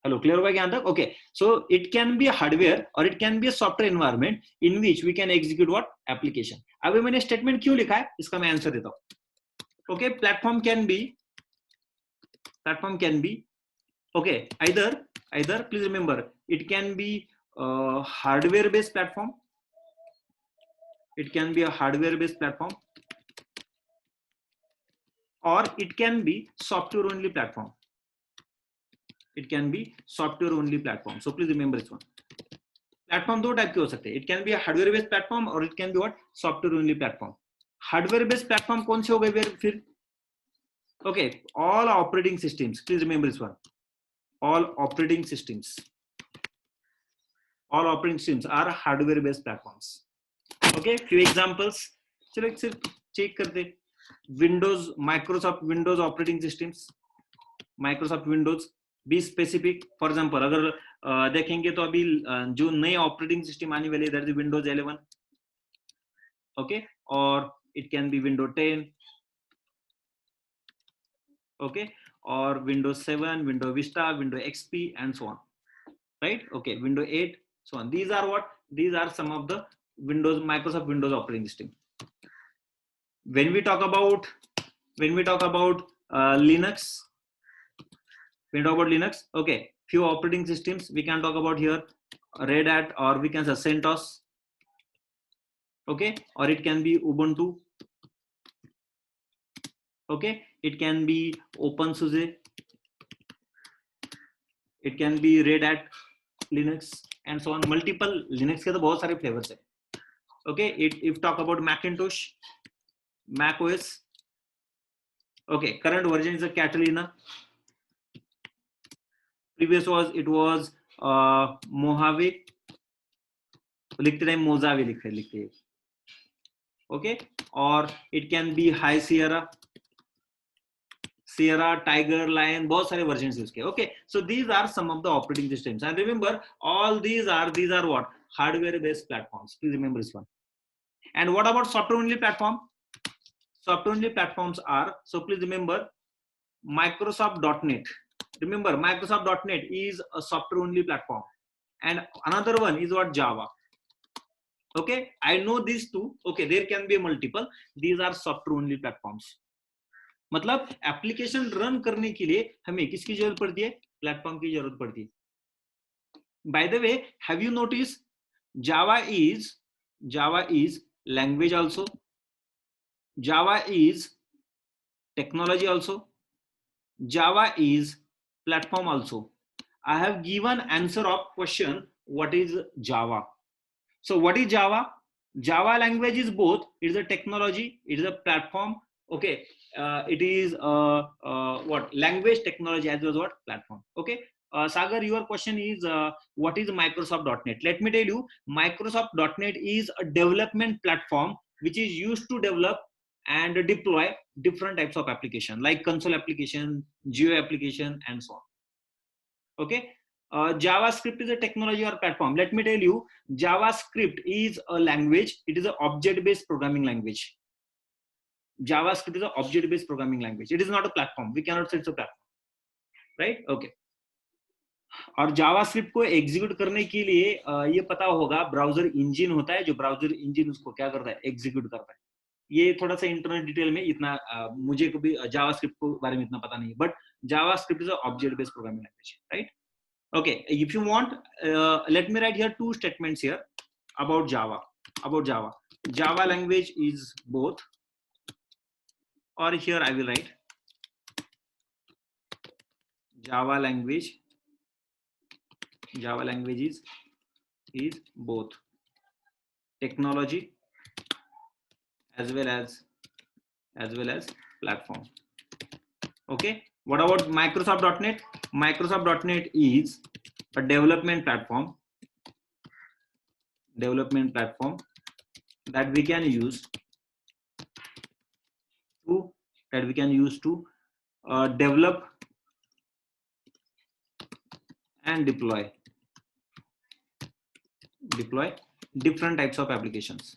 Speaker 1: Hello, clear होगा क्या तक? Okay, so it can be a hardware or it can be a software environment in which we can execute what? Application. अभी मैंने statement क्यों लिखा है, इसका मैं आंसर देता हूँ. Okay, platform can be okay, either please remember, it can be hardware based platform, or it can be software only platform. So please remember this one. Platform दो टाइप के हो सकते हैं. It can be a hardware based platform or it can be what? Software only platform. Hardware based platform कौन से हो गए फिर? Okay, all operating systems. Please remember this one. All operating systems are hardware based platforms. Okay, few examples. चलो सिर्फ check करते. Windows, Microsoft Windows operating systems. Microsoft Windows. Be specific. For example, अगर देखेंगे तो अभी जो नए ऑपरेटिंग सिस्टम आने वाले, दैट इज विंडोज 11. ओके, और it can be window 10. Okay, और Windows 7, window Vista, window XP and so on. Right? Okay, window 8, so on. These are some of the Microsoft Windows operating system. When we talk about Linux, okay, few operating systems we can talk about here. Red Hat, or we can say CentOS. Okay, or it can be Ubuntu. Okay, it can be OpenSUSE, it can be Red Hat Linux and so on. Multiple Linux के तो बहुत सारे flavors है. Okay, if talk about Macintosh, Mac OS. Okay, current version is a Catalina. Previous it was Mojave. लिखते time Mojave लिखते. Okay, or it can be High Sierra, Tiger, Lion, बहुत सारे versions है उसके. Okay, so these are some of the operating systems, and remember all these are what? Hardware based platforms. Please remember this one. And what about software only platform? Software only platforms are, so please remember, Microsoft.NET. Remember, Microsoft.NET is a software only platform, and another one is what? Java. Okay, I know these two. Okay, there can be multiple. These are software only platforms. मतलब application run करने के लिए हमें किसकी जरूरत पड़ती है? Platform की जरूरत पड़ती है. Bye the way, have you notice Java is language also, Java is technology also, Java is platform also. I have given answer of question what is Java. So what is Java? Java language is both. It is a technology, it is a platform. Okay, it is what? Language, technology, as well as what? Platform. Okay. Sagar, your question is what is Microsoft.NET? Let me tell you, Microsoft.NET is a development platform which is used to develop and deploy different types of application like console application, geo application, and so on. Okay. JavaScript is a technology or platform. Let me tell you, JavaScript is a language. It is an object-based programming language. JavaScript is an object-based programming language. It is not a platform. We cannot say it's a platform, right? Okay. और JavaScript को execute करने के लिए ये पता होगा, browser engine होता है, जो ब्राउजर इंजन उसको क्या करता है? एग्जीक्यूट करता है. ये थोड़ा सा इंटरनेट डिटेल में इतना मुझे को भी जावास्क्रिप्ट के बारे में इतना पता नहीं है, but JavaScript is a object based programming language, right? Okay, if you want, let me write here two statements here about Java. Java language is both, or here I will write Java language is both technology as well as platform. Okay, what about Microsoft.NET? Microsoft.NET is a development platform that we can use to develop and deploy different types of applications.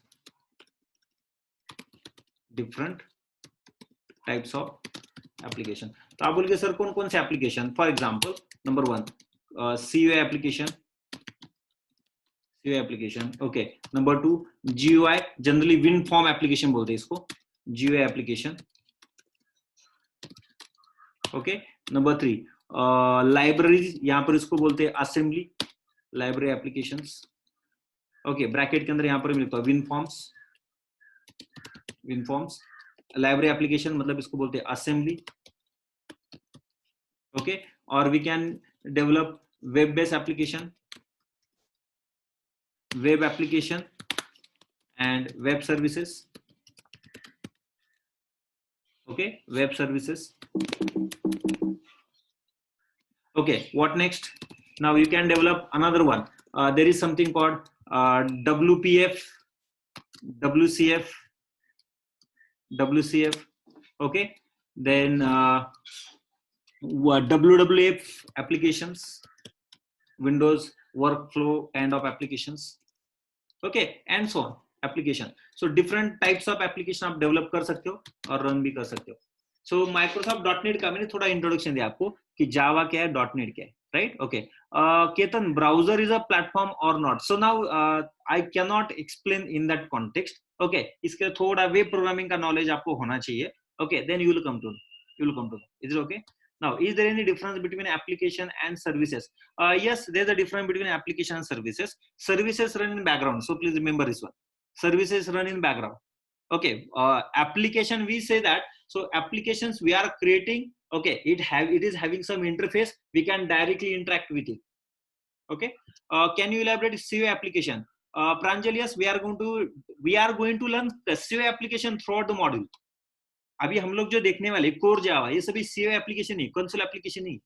Speaker 1: तो आप बोलिए sir कौन कौन से application? For example number 1 CUI application. Okay, number 2 GUI, generally win form application बोलते हैं इसको, GUI application. Okay, number 3 libraries, यहाँ पर इसको बोलते हैं assembly library applications. Okay, bracket के अंदर यहाँ पर मिलता है विन फॉर्म्स. लाइब्रेरी एप्लीकेशन मतलब इसको बोलते हैं असेंबली. ओके, और we can develop web based application and web services. Okay, web services. Okay, what next? Now you can develop another one. There is something called WPF, WCF. Okay, then WWF applications, Windows workflow kind of applications. Okay, and so on. Application. So different types of application आप develop कर सकते हो और run भी कर सकते हो. सो माइक्रोसॉफ्ट.NET का मैंने थोड़ा इंट्रोडक्शन दिया आपको कि जावा क्या है, .NET क्या है, right? Okay, Ketan, browser is a platform और not? So now I can not explain in that context. Okay, इसके थोड़ा वेब प्रोग्रामिंग का नॉलेज आपको होना चाहिए. Okay, then you will come to is it okay? Now, is there any difference between application and services? Yes, there's a difference between application and services. Services run in background, so please remember this one. Services run in background. Okay, application, we say that, so applications we are creating, okay, it is having some interface, we can directly interact with it. Okay, can you elaborate CUI application? Pranjal, yes, we are going to learn the CUI application throughout the module. अभी हम लोग जो देखने वाले core Java, ये सभी CUI application ही, console application ही.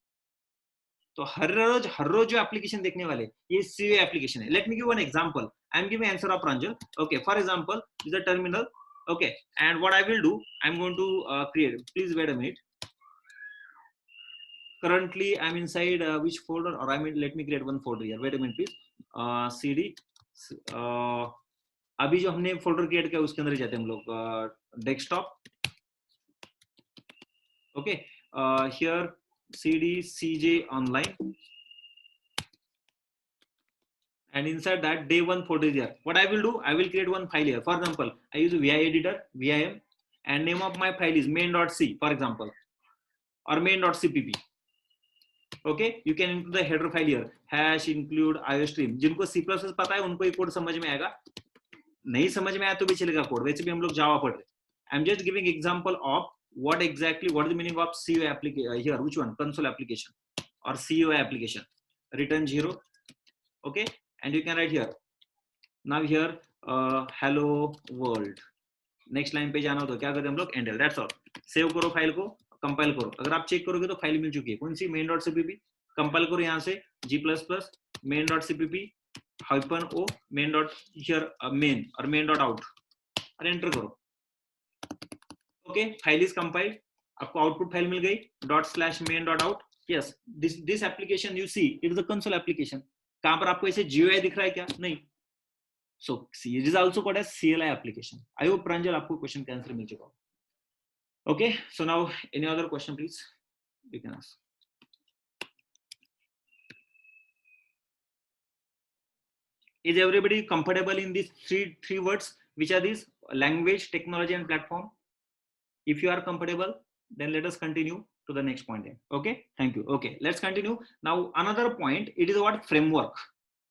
Speaker 1: तो हर रोज जो एप्लीकेशन देखने वाले ये CUI एप्लीकेशन है. Let me give one example. I am giving answer of Pranjal. Okay, for example is a terminal. Okay, and what I will do, I'm going to create, please wait a minute. Currently I'm inside which folder, or I mean let me create one folder here. Wait a minute please. CD अभी जो हमने folder create किया उसके अंदर जाते हैं हम लोग. Desktop. Okay, here CD CJ online, and inside that day one folder is here. What I will do, I will create one file here. For example, I use VI editor, VIM, and name of my file is main.c, for example, or main.cpp. Okay, you can include the header file here, hash include iostream. जिनको C++ पता है उनको ये code समझ में आएगा, नहीं समझ में आया तो भी चलेगा कोड, वैसे भी हम लोग जावा पढ़ रहे. I'm just giving example of what is the meaning of CUI application here. Which one? Console application or CUI application. Return 0. Okay, and you can write here. Now here hello world. Next line पे जाना हो तो क्या करते हैं हम लोग? Enter. That's all. Save करो फाइल को, कंपाइल करो. अगर आप चेक करोगे तो फाइल मिल चुकी है. कौन सी? main.cpp. कंपाइल करो यहाँ से G++ main.cpp -o main. here main और main.out और एंटर करो. Okay, file is compiled. आपको आउटपुट फाइल मिल गई ./main.out. Yes, this application you see it is a console application. कहां पर आपको ऐसे GUI दिख रहा है क्या? नहीं. So it is also called as CLI application. I hope Pranjal आपको क्वेश्चन का आंसर मिल चुका. Okay, so now any other question please you can ask. Is everybody comfortable in these three words? Which are these? Language, technology, and platform. If you are comfortable, then let us continue to the next point. Okay, thank you. Okay, let's continue. Now another point, it is what? Framework.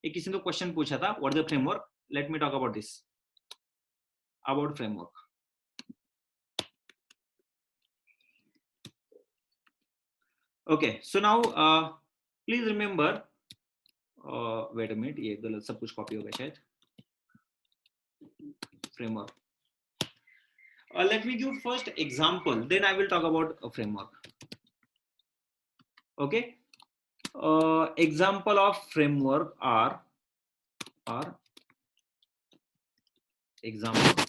Speaker 1: एक किसी ने question पूछा था, what is the framework? Let me talk about this. About framework. Okay, so now please remember, wait a minute, ये गलत सब कुछ copy हो गया शायद. Framework. Let me give first example, then I will talk about a framework. Okay. Example of framework are example.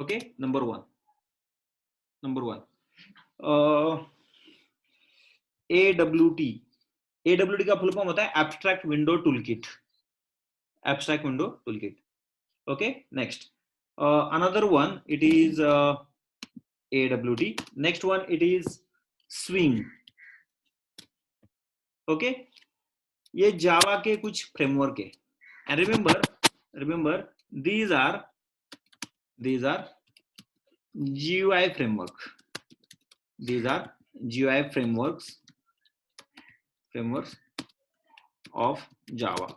Speaker 1: Okay, number one. AWT. AWT का full form होता है abstract window toolkit. Abstract window toolkit. Okay, next. Another one, it is AWT. Next one, it is Swing. Okay, ये जावा के कुछ framework है. And remember these are GUI framework. These are GUI frameworks of Java.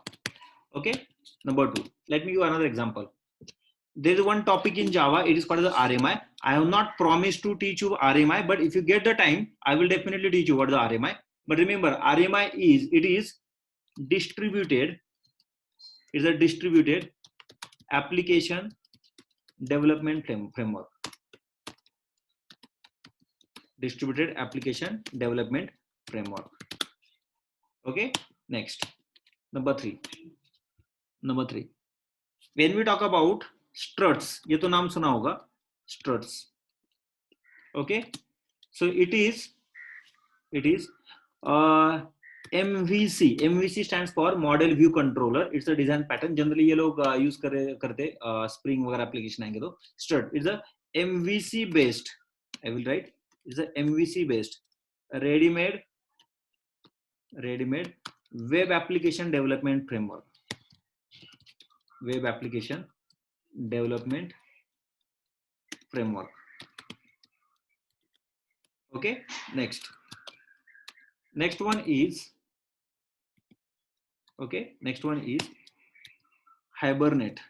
Speaker 1: Okay, number two, let me give another example. There is one topic in Java, it is called the RMI. I have not promised to teach you RMI, but if you get the time, I will definitely teach you what is the RMI. But remember, RMI is distributed. It's a distributed application development framework. Distributed application development framework. Okay, next, number three. When we talk about struts, ये तो नाम सुना होगा, struts. Okay, so it is MVC. MVC stands for Model View Controller. It's a design pattern. Generally ये लोग use करते Spring वगैरह application आएंगे तो strut. It's a MVC based. I will write. It's a MVC based, ready-made web application development framework. Web application development framework. Okay, next one is Hibernate.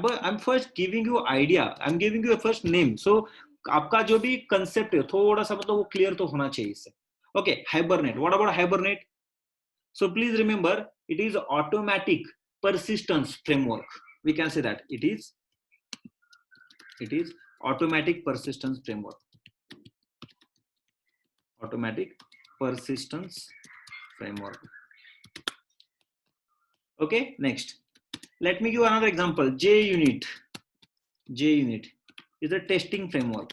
Speaker 1: I'm first giving you idea. I'm giving you a first name. So आपका जो भी concept है थोड़ा सा मतलब वो clear तो होना चाहिए इससे. Okay, Hibernate. What about Hibernate? So please remember, it is automatic persistence framework. We can say that it is automatic persistence framework. Automatic persistence framework. Okay, next. Let me give another example. JUnit is a testing framework.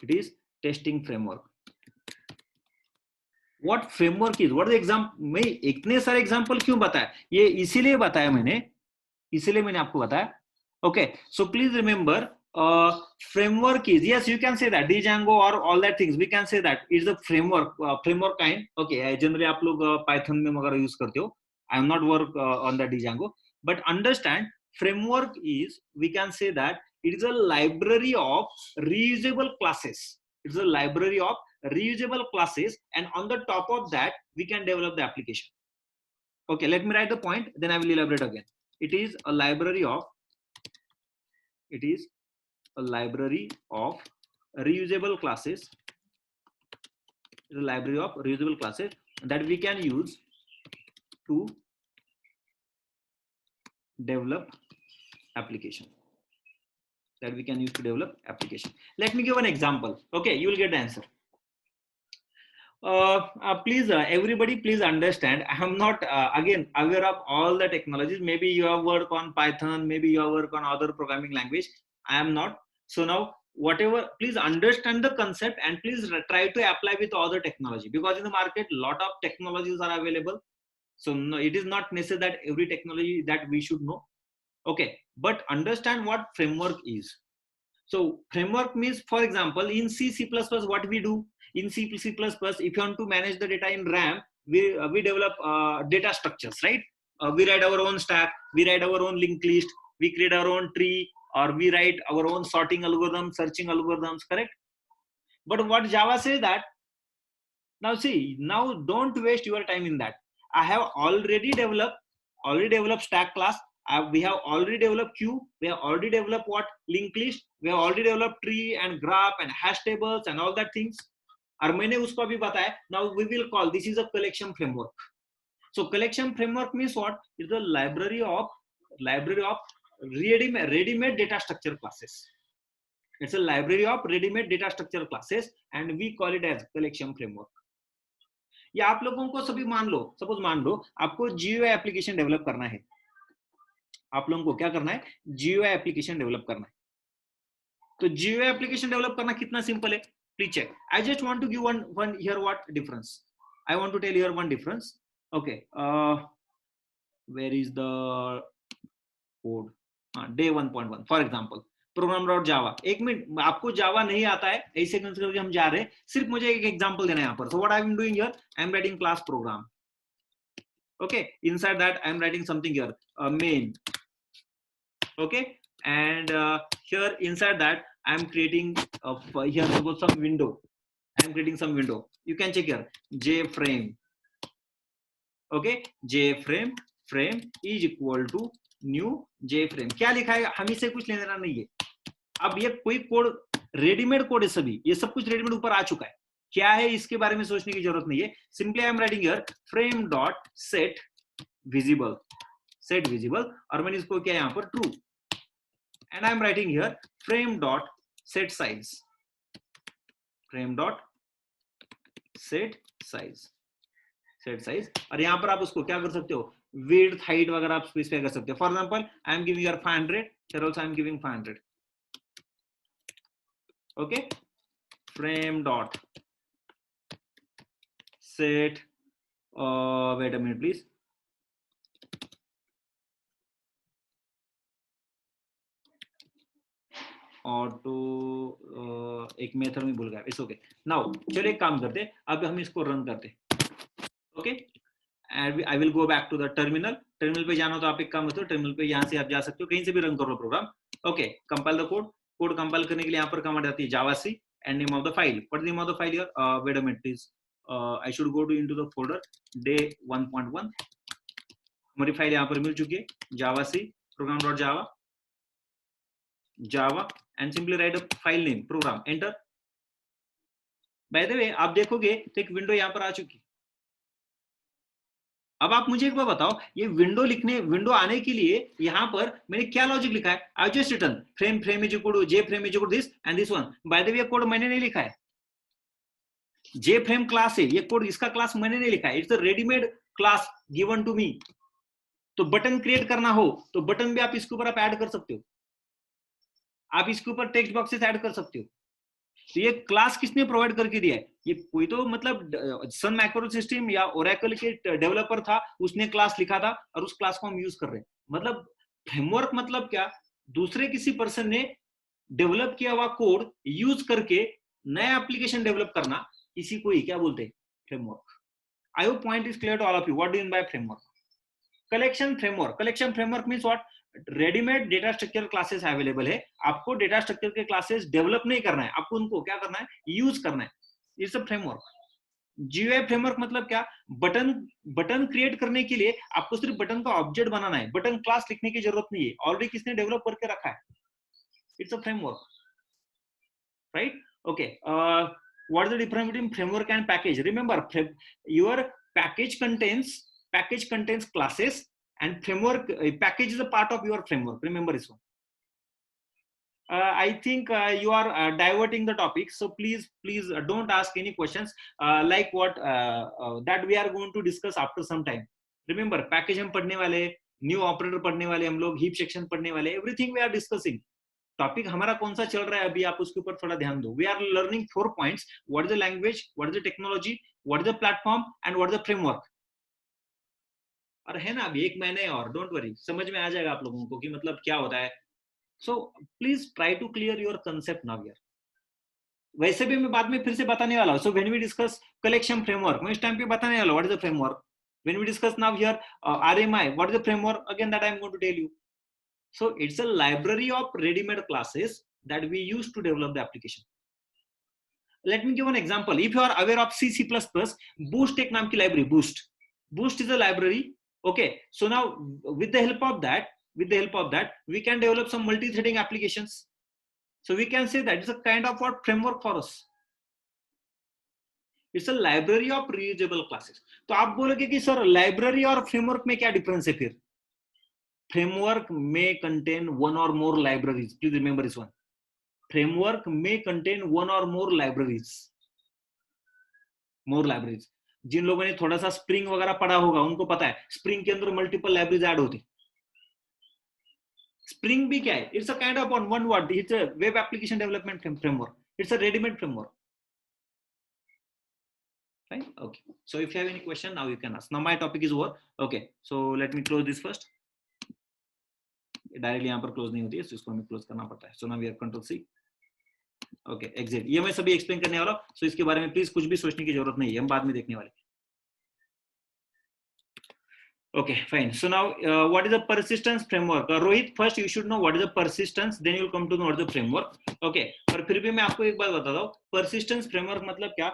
Speaker 1: It is testing framework. What framework is? What is the example? मैं इतने सारे example क्यों बताया? ये इसीलिए बताया मैंने आपको बताया. Okay, so please remember, framework is, yes, you can say that Django or all that things. We can say that it's a framework kind. Okay, generally आप लोग Python में वगैरह use करते हो. I am not work on the Django, but understand framework is, we can say that it is a library of reusable classes. It's a library of reusable classes, and on the top of that we can develop the application. Okay, let me write the point, then I will elaborate again. It is a library of reusable classes. The library of reusable classes that we can use to develop application. Let me give an example. Okay, you will get the answer. Please, everybody, please understand, I am not again aware of all the technologies. Maybe you have worked on Python, maybe you have worked on other programming language. I am not. So now, whatever, please understand the concept and please try to apply with other technology, because in the market, lot of technologies are available. So no, it is not necessary that every technology that we should know. Okay, but understand what framework is. So framework means, for example, in C++, what we do in C++, if you want to manage the data in RAM, we develop data structures, right? We write our own stack, we write our own linked list, we create our own tree, or we write our own sorting algorithms, searching algorithms, correct? But what Java says that, now see, now don't waste your time in that. I have already developed stack class. We have already developed queue. We have already developed what? Linked list. We have already developed tree and graph and hash tables and all that things. और मैंने उसको भी बताया. Now we will call this is a collection framework. So collection framework means what? It's the library of ready-made data structure classes. It's a library of ready-made data structure classes and we call it as collection framework. या आप लोगों को सभी suppose मान लो आपको GUI application develop करना है, आप लोगों को क्या करना है, GUI एप्लीकेशन डेवलप करना है. तो GUI एप्लीकेशन डेवलप करना कितना सिंपल है, please check. I just want to give one here what difference. I want to tell here one difference. Okay, where is the code? Day 1.1 for example program.java. एक minute, आपको जावा नहीं आता है ऐसे करके हम जा रहे हैं, सिर्फ मुझे एक एग्जांपल देना है यहाँ पर. So what I am doing here, I am writing class program. Okay, inside that I am writing something here, main. Okay, and here inside that I am creating here suppose some window. I am creating some window. You can check here JFrame. Okay, JFrame frame is equal to new JFrame. क्या लिखा है, हम इसे कुछ लेना नहीं है. अब ये कोई कोड रेडीमेड कोड है, सभी ये सब कुछ रेडीमेड ऊपर आ चुका है. क्या है इसके बारे में सोचने की जरूरत नहीं है. Simply I am writing here frame dot set visible, और मैंने इसको क्या यहाँ पर true, and I am writing here frame dot set size, और यहाँ पर आप उसको क्या कर सकते हो, width height वगैरह आप स्पेसिफाई कर सकते हो. For example I am giving here 500, here also I am giving 500. Okay, frame dot set wait a minute please. Auto एक मेथड में भूल गया, इट्स ओके. नाउ चलिए एक काम करते, अब हम इसको रन करते. Okay, and I will go back to the terminal. Terminal पे जाना हो तो आप एक काम करते हो, टर्मिनल पे यहाँ से आप जा सकते हो, कहीं से भी रन कर लो program. Okay, compile the code compile करने के लिए यहाँ पर कमांड आती है javac and name of the file. What is the name of the file here, wait a minute please, I should go to into the folder day 1.1. हमारी file यहाँ पर मिल चुकी है, जावाc program.java and simply write a file name program, enter. By the way आप देखोगे तो एक window यहाँ पर आ चुकी. अब आप मुझे एक बार बताओ, ये विंडो आने के लिए यहाँ पर मैंने क्या लॉजिक लिखा है. I just return frame is equal to JFrame is equal to this and this one. By the way code मैंने नहीं लिखा है, JFrame क्लास है ये कोड, इसका क्लास मैंने नहीं लिखा है. It's a readymade class given to me. तो बटन क्रिएट करना हो तो बटन भी आप इसके ऊपर आप ऐड कर सकते हो, आप इसके ऊपर टेक्स्ट बॉक्सेस ऐड कर सकते हो. तो ये क्लास किसने प्रोवाइड करके दिया है, ये कोई तो मतलब सन मैक्रो सिस्टम या ओरेकल के डेवलपर था, उसने क्लास लिखा था और उस क्लास को हम यूज कर रहे हैं. मतलब फ्रेमवर्क मतलब क्या, दूसरे किसी पर्सन ने डेवलप किया हुआ कोड यूज करके नया एप्लीकेशन डेवलप करना, इसी को ही क्या बोलते हैं, framework. I hope point is clear to all of you. What do you mean by framework? Collection framework means what, readymade data structure classes available है, आपको डेटा स्ट्रक्चर के क्लासेस डेवलप नहीं करना है, आपको उनको क्या करना है, यूज करना है. It's a framework. GUI framework मतलब क्या, बटन क्रिएट करने के लिए आपको सिर्फ बटन का ऑब्जेक्ट बनाना है, बटन क्लास लिखने की जरूरत नहीं है, ऑलरेडी किसने डेवलप करके रखा है. It's a framework, right. Okay, what is the difference between framework and package? Remember, your package contains classes, and framework package is a part of your framework. Remember this one. I think you are diverting the topic, so please don't ask any questions like what that we are going to discuss after some time. Remember, package हम पढ़ने वाले, new operator पढ़ने वाले, हम लोग heap section पढ़ने वाले, everything we are discussing. Topic हमारा कौन सा चल रहा है अभी, आप उसके ऊपर थोड़ा ध्यान दो. We are learning 4 points. What is the language, what is the technology, what is the platform and what is the framework. और है ना अभी 1 महीने और, डोंट वरी, समझ में आ जाएगा आप लोगों को कि मतलब क्या होता है. So please try to clear your concept now here. वैसे भी मैं बाद में फिर से बताने वाला हूं. So when we discuss collection framework, मैं इस टाइम पे बताने वाला हूं what is the framework. When we discuss now here RMI, what is the framework, again that I am going to tell you. So it's a library of ready-made classes that we use to develop the application. Let me give an example. If you are aware of C++, Boost एक नाम की library, Boost is a library. Okay, so now with the help of that, we can develop some multi-threading applications. So we can say that it's a kind of what framework for us. It's a library of reusable classes. तो आप बोलोगे कि sir library और framework में क्या difference है फिर? framework may contain one or more libraries. Please remember this one. Framework may contain one or more libraries. जिन लोगों ने थोड़ा सा स्प्रिंग वगैरह पढ़ा होगा उनको पता है स्प्रिंग के अंदर मल्टीपल लाइब्रेरीज ऐड होती. स्प्रिंग भी क्या है? It's a kind of one word, it's a web application development framework. It's a readymade framework. Fine. Okay. So if you have any question, now you can ask. Now my topic is over. Okay. So let me close this first. Directly यहाँ पर close नहीं होती है, इसको हमें close करना पड़ता है. So now we are control C. Okay, exit. ये मैं सभी एक्सप्लेन करने वाला हूँ, सो इसके बारे में प्लीज कुछ भी सोचने की जरूरत नहीं है, हम बाद में देखने वाले. Okay, fine. So now, what is the persistence framework? Rohit, first you should know what is the persistence, then you will come to know what is the framework. Okay. पर फिर भी मैं आपको एक बात बताता हूँ. Persistence framework मतलब क्या?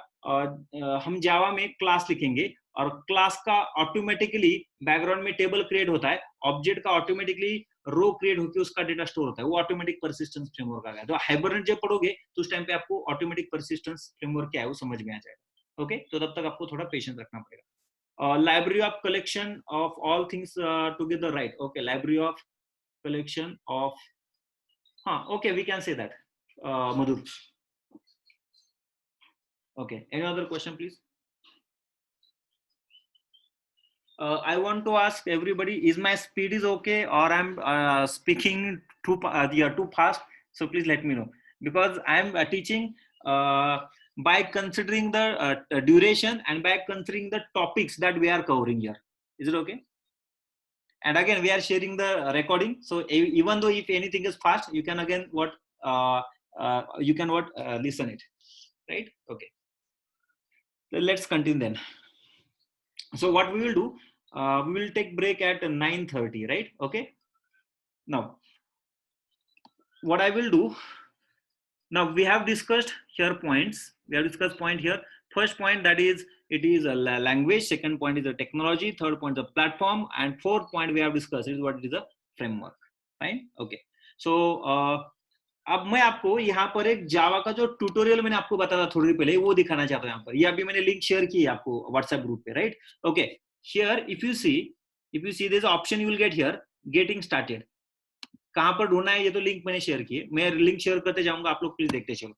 Speaker 1: हम जावा में क्लास लिखेंगे और क्लास का ऑटोमेटिकली बैकग्राउंड में टेबल क्रिएट होता है, ऑब्जेक्ट का ऑटोमेटिकली रो क्रिएट होकर उसका डेटा स्टोर होता है, वो ऑटोमेटिक परसिस्टेंस फ्रेमवर्क आ गया. तो हाइबरनेट जब पढ़ोगे तो उस टाइम पे आपको ऑटोमेटिक परसिस्टेंस फ्रेमवर्क क्या है वो समझ में आ जाएगा. ओके, तो तब तक आपको थोड़ा पेशेंस रखना पड़ेगा. Library of collection of all things together, right? Okay, library of collection of, okay, we can say that. Madhur. Okay, any other question please? I want to ask everybody, is my speed is okay or I'm speaking too fast? So please let me know, because I'm teaching by considering the duration and by considering the topics that we are covering here. Is it okay? And again, we are sharing the recording, so even though if anything is fast, you can again listen it, right? Okay, so let's continue then. So what we will do, we will take break at 9:30, right? Okay. Now what I will do, now we have discussed here points. We have discussed point here. First point, that is it is a language. Second point is a technology. Third point is a platform. And fourth point we have discussed is what is a framework. Fine. Okay. So अब मैं आपको यहाँ पर एक जावा का जो tutorial मैंने आपको बताया था थोड़ी देर पहले वो दिखाना चाहता हूँ. यहाँ पर ये अभी मैंने लिंक शेयर की है आपको व्हाट्सएप ग्रुप पे, right? Okay, here if you see this option you will get here getting started. कहाँ पर ढूंढना है ये तो लिंक मैंने शेयर की है, मैं लिंक शेयर करते जाऊंगा, आप लोग प्लीज देखते चलो.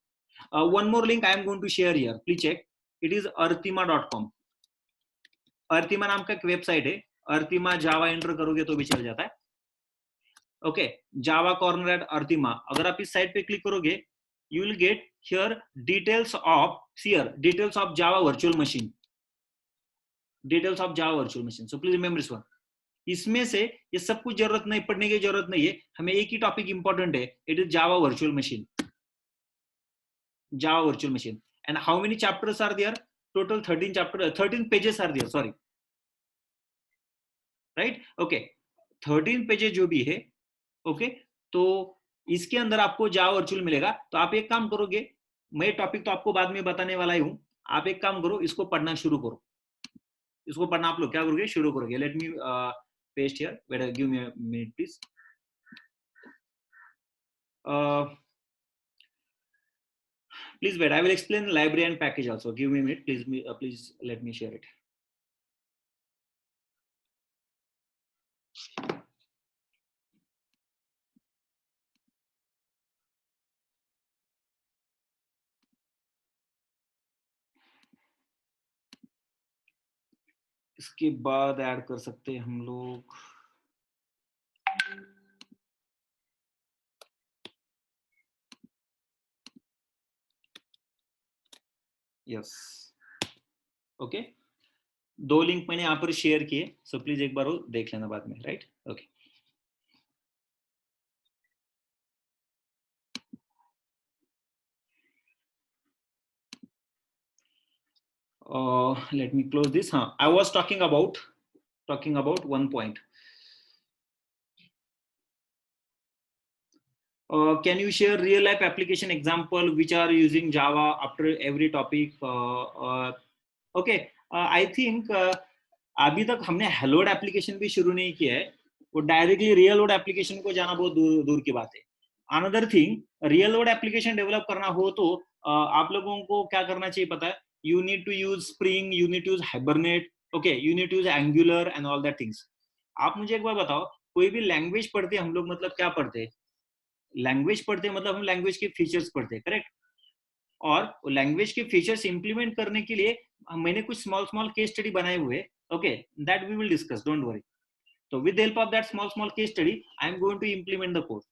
Speaker 1: One more link I am going to share here, please check. It is arthima.com. अर्थिमा नाम का एक वेबसाइट है. अर्थिमा जावा एंटर करोगे तो भी चल जाता है. ओके, जावा कॉर्नर एट अर्थिमा. अगर आप इस साइट पे क्लिक करोगे you will get here details of Java virtual machine. Details of Java virtual machine. So please remember this one. इसमें से ये सब कुछ जरूरत नहीं, पढ़ने की जरूरत नहीं है, हमें एक ही टॉपिक इंपॉर्टेंट है. It is Java virtual machine. Java virtual machine. And how many chapters are there? Total 13 pages are there, sorry, right? Okay, 13 pages जो भी है, okay, तो इसके अंदर आपको जावा वर्चुअल मिलेगा. तो आप एक काम करोगे, मैं टॉपिक तो आपको बाद में बताने वाला ही हूं, आप एक काम करो, इसको पढ़ना शुरू करो. इसको पढ़ना आप लोग क्या करोगे, शुरू करोगे. Let me paste here, wait, give me a minute please. Please wait, I will explain library and package also. Give me a minute, please let me share it. इसके बाद ऐड कर सकते हैं हम लोग. यस, ओके, दो link मैंने यहाँ पर शेयर किए, सो प्लीज एक बार वो देख लेना बाद में, right? Okay. Let me close this. I was talking about one point. Can you share real life application example which are using Java after every topic? Okay, I think अभी तक हमने hello world application भी शुरू नहीं किया है, वो directly real world application को जाना बहुत दूर की बात है. Another thing, real world application develop करना हो तो आप लोगों को क्या करना चाहिए पता है? You need to use Spring, you need to use Hibernate, okay, you need to use Angular and all that things. आप मुझे एक बार बताओ, कोई भी लैंग्वेज पढ़ते हम लोग, मतलब क्या पढ़ते हैं, लैंग्वेज पढ़ते मतलब हम लैंग्वेज के फीचर्स पढ़ते हैं, करेक्ट। और लैंग्वेज के फीचर्स इंप्लीमेंट करने के लिए मैंने कुछ स्मॉल स्मॉल केस स्टडी बनाए हुए, okay, that we will discuss, don't worry. So with the help of that small small case study, I am going to implement the code.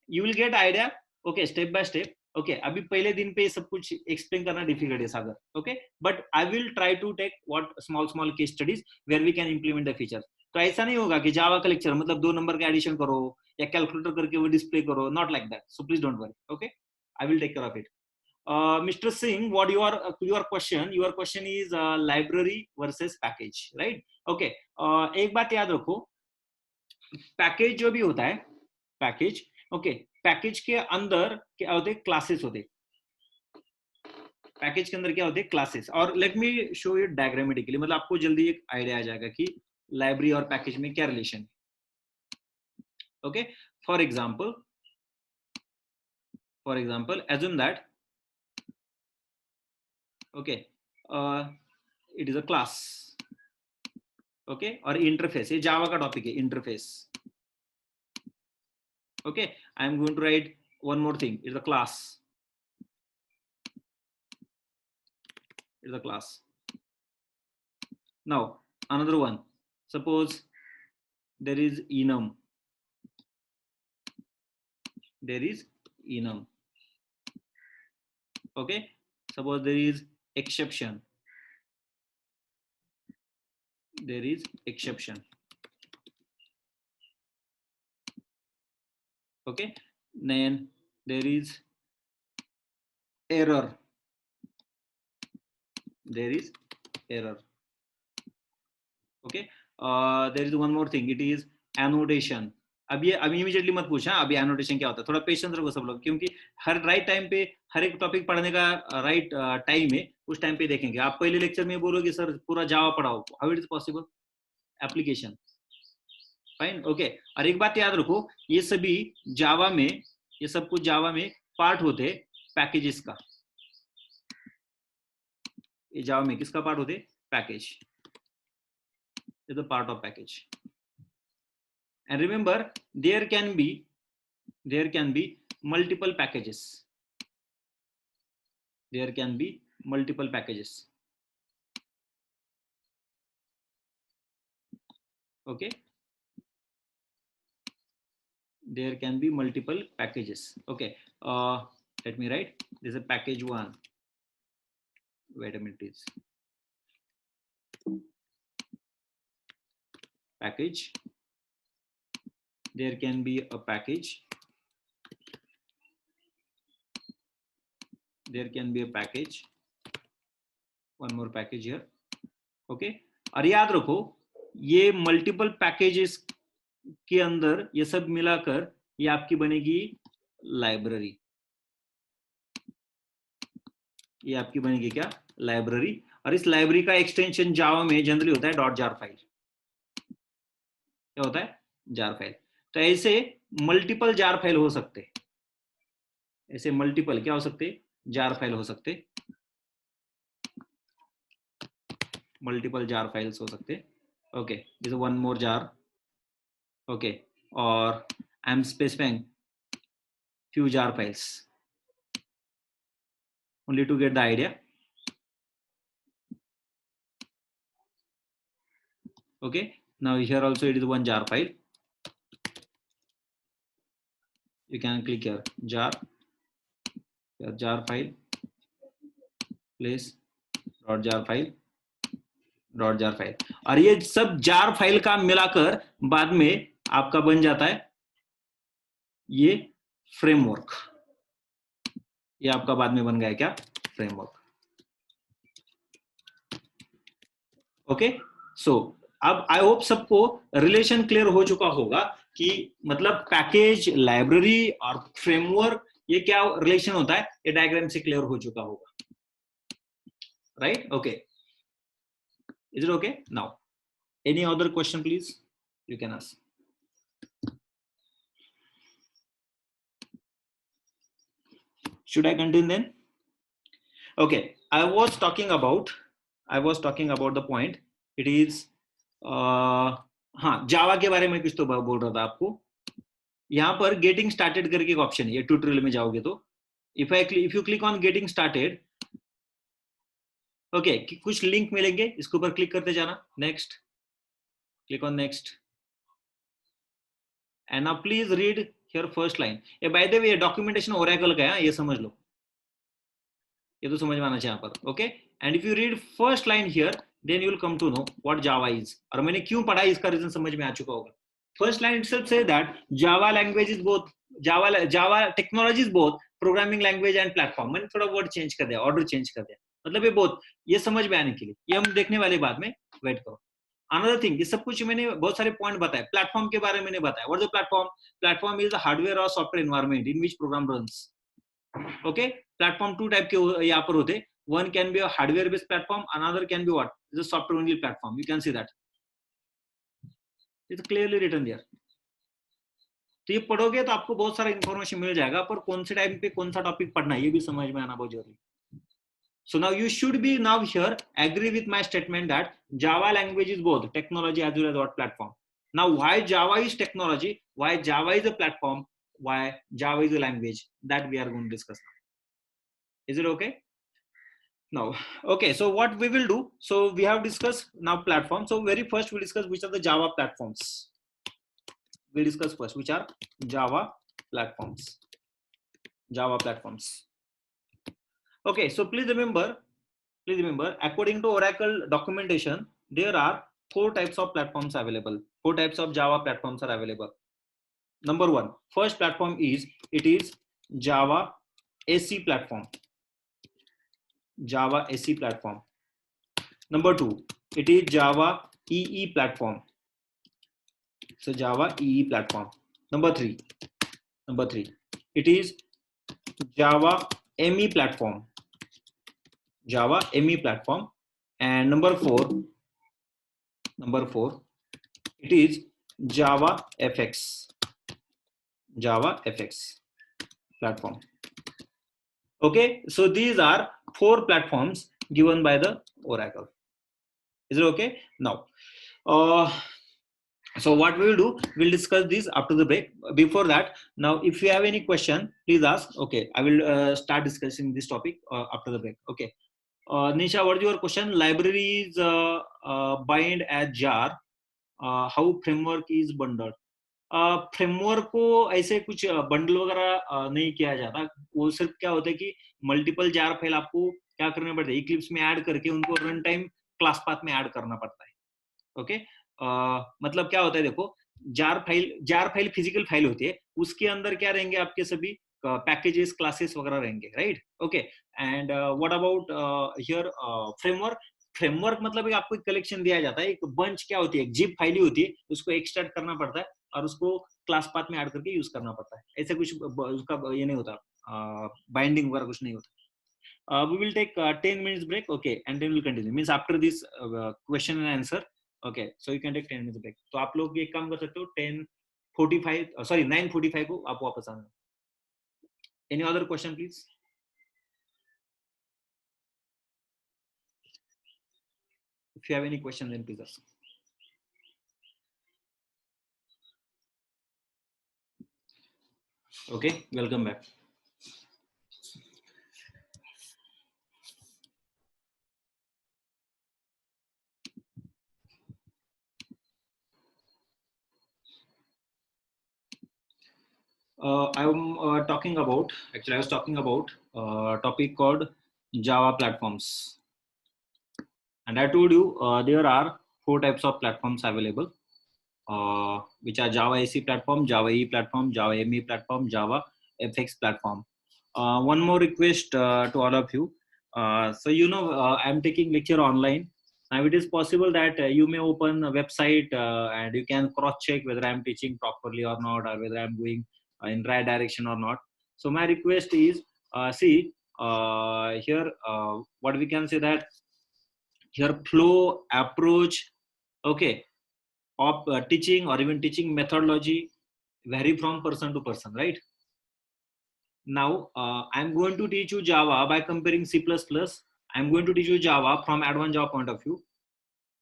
Speaker 1: You will get idea, okay, step by step. Okay, अभी पहले दिन पे सब कुछ explain करना difficult है सागर, okay, but I will try to take what small small case studies where we can implement the features. तो ऐसा नहीं होगा कि जावा का लेक्चर मतलब 2 नंबर का एडिशन करो या कैलकुलेटर करके वो डिस्प्ले करो, not like that. So please don't worry, okay, I will take care of it. Mr. Singh, what your question is library versus package, right? Okay, एक बात याद रखो, पैकेज जो भी होता है, पैकेज, ओके, पैकेज के अंदर क्या होते हैं, क्लासेस होते हैं, पैकेज के अंदर क्या होते हैं, क्लासेस। और let me show you diagrammatically, मतलब आपको जल्दी एक आइडिया आ जाएगा कि लाइब्रेरी और पैकेज में क्या रिलेशन है, okay. For example assume that, okay, it is a class, okay, और इंटरफेस, ये जावा का टॉपिक है, interface, okay, I am going to write one more thing, it's a class, it's a class. Now another one, suppose there is enum, okay, suppose there is exception, okay, then there is error, okay, there is one more thing, it is annotation. अब immediately मत पूछना अभी annotation क्या होता है, थोड़ा patience रखो सब लोग, क्योंकि हर राइट टाइम पे हर एक टॉपिक पढ़ने का राइट टाइम है, उस टाइम पे देखेंगे। आप पहले लेक्चर में बोलोगे सर पूरा जावा पढ़ाओ, how it is possible, application, fine, okay. और एक बात याद रखो, ये सभी जावा में, ये सब कुछ जावा में पार्ट होते पैकेजेस का, ये जावा में किसका पार्ट होते, package, is the part of package. And remember, there can be multiple packages, okay, there can be multiple packages, okay. Let me write, this is a package 1, wait a minute, please, package, there can be a package, one more package here, okay। और याद रखो ये multiple packages के अंदर ये सब मिलाकर ये आपकी बनेगी लाइब्रेरी, ये आपकी बनेगी क्या, लाइब्रेरी। और इस लाइब्रेरी का एक्सटेंशन जावा में जनरली होता है डॉट जार फाइल, क्या होता है, जार फाइल। तो ऐसे मल्टीपल जार फाइल हो सकते, ऐसे मल्टीपल क्या हो सकते, जार फाइल हो सकते, मल्टीपल जार फाइल्स हो सकते, okay, this one more jar, okay, और I am specifying few jar files only to get the idea, okay। Now here also it is one jar file, you can click here jar file, place dot jar file, और ये सब jar file का मिलाकर बाद में आपका बन जाता है ये फ्रेमवर्क, ये आपका बाद में बन गया क्या, फ्रेमवर्क, ओके। सो अब आई होप सबको रिलेशन क्लियर हो चुका होगा कि मतलब पैकेज, लाइब्रेरी और फ्रेमवर्क ये क्या रिलेशन होता है, ये डायग्राम से क्लियर हो चुका होगा, right, okay. Is it okay now, any other question please, you can ask. Should I continue then? Okay, I was talking about the point, it is हाँ, जावा के बारे में कुछ तो बोल रहा था आपको। यहाँ पर गेटिंग स्टार्टेड करके एक ऑप्शन है, ये ट्यूटोरियल में जाओगे तो if you click on getting started, okay, कुछ लिंक मिलेंगे, इसके ऊपर क्लिक करते जाना, next, click on next, and now please read here first line. ये by the way documentation Oracle का है, ये समझ लो, ये तो समझ में आना चाहिए यहाँ पर, okay. And if you read first line here, then you will come to know what Java is. और मैंने क्यों पढ़ा इसका रीजन समझ में आ चुका होगा। First line itself say that Java language is both Java technology is both programming language and platform। मैंने थोड़ा वर्ड चेंज कर दिया, ऑर्डर चेंज कर दिया, मतलब ये बहुत, ये समझ में आने के लिए, ये हम देखने वाले बाद में, वेट करो। अनदर थिंग, ये सब कुछ मैंने बहुत सारे पॉइंट बताए, प्लेटफॉर्म के बारे में मैंने बताया। What is the platform? Platform is the hardware और software environment in which program runs. Okay, platform two type के यहाँ पर होते, one can be a hardware based platform, another can be what is a software only platform, you can see that it's clearly written there। तो ये पढ़ोगे तो आपको बहुत सारा इंफॉर्मेशन मिल जाएगा, पर कौन से टाइम पे कौन सा टॉपिक पढ़ना है ये भी समझ में आना बहुत जरूरी। So now you should be now here agree with my statement that Java language is both technology as well as what platform। Now why Java is technology, why Java is a platform, why Java is a language, that we are going to discuss now। Is it okay? Now, okay, so what we will do, so we have discussed now platform, so very first we'll discuss which are the Java platforms। We'll discuss first which are Java platforms। Java platforms, okay, so please remember according to Oracle documentation there are 4 types of platforms available, 4 types of Java platforms are available। Number 1, first platform is, it is Java AC platform, Java AC platform। Number 2, it is Java EE platform, so Java EE platform। Number 3, it is Java ME platform, Java ME platform। And number 4, it is Java FX, Java FX platform। Okay, so these are 4 platforms given by the Oracle। Is it okay? Now, so what we will do, we'll discuss this after the break. Before that, now if you have any question, please ask. Okay, I will start discussing this topic after the break. Okay, Nisha, what is your question? Libraries bind as jar, how framework is bundled। Framework को ऐसे कुछ bundle वगैरह नहीं किया जाता, वो सिर्फ क्या होता है कि मल्टीपल जार फाइल आपको क्या करना पड़ता है, इक्लिप्स में ऐड करके उनको रन टाइम क्लास पाथ में ऐड करना पड़ता है। ओके, मतलब क्या होता है, देखो, जार फाइल फिजिकल फाइल होती है, उसके अंदर क्या रहेंगे, आपके सभी पैकेजेस क्लासेस वगैरह रहेंगे, right. Okay, and what about here framework मतलब आपको एक कलेक्शन दिया जाता है, एक बंच क्या होती है, एक जिप फाइल ही होती है, उसको एक्सट्रैक्ट करना पड़ता है और उसको क्लास पाथ में ऐड करके यूज करना पड़ता है। ऐसे कुछ उसका ये नहीं होता, बाइंडिंग वगैरह कुछ नहीं होता। We will take 10 minutes break, okay, and then we'll continue, means after this question and answer, okay, so you can take 10 minutes break। तो आप लोग एक काम कर सकते हो, 10:45 sorry 9:45 को आप वापस आना। Any other question please? If you have any question then please ask। Okay, welcome back। I'm talking about, actually I was talking about topic called Java platforms, and I told you there are 4 types of platforms available, which are Java AC platform, Java E platform, Java ME platform, Java FX platform। One more request to all of you, so I'm taking lecture online, now it is possible that you may open a website and you can cross check whether I'm teaching properly or not, or whether I'm going in right direction or not। So my request is, see here, what we can say that here flow approach, okay, of teaching or even teaching methodology vary from person to person, right? Now I'm going to teach you Java by comparing C++, I'm going to teach you Java from advanced Java point of view।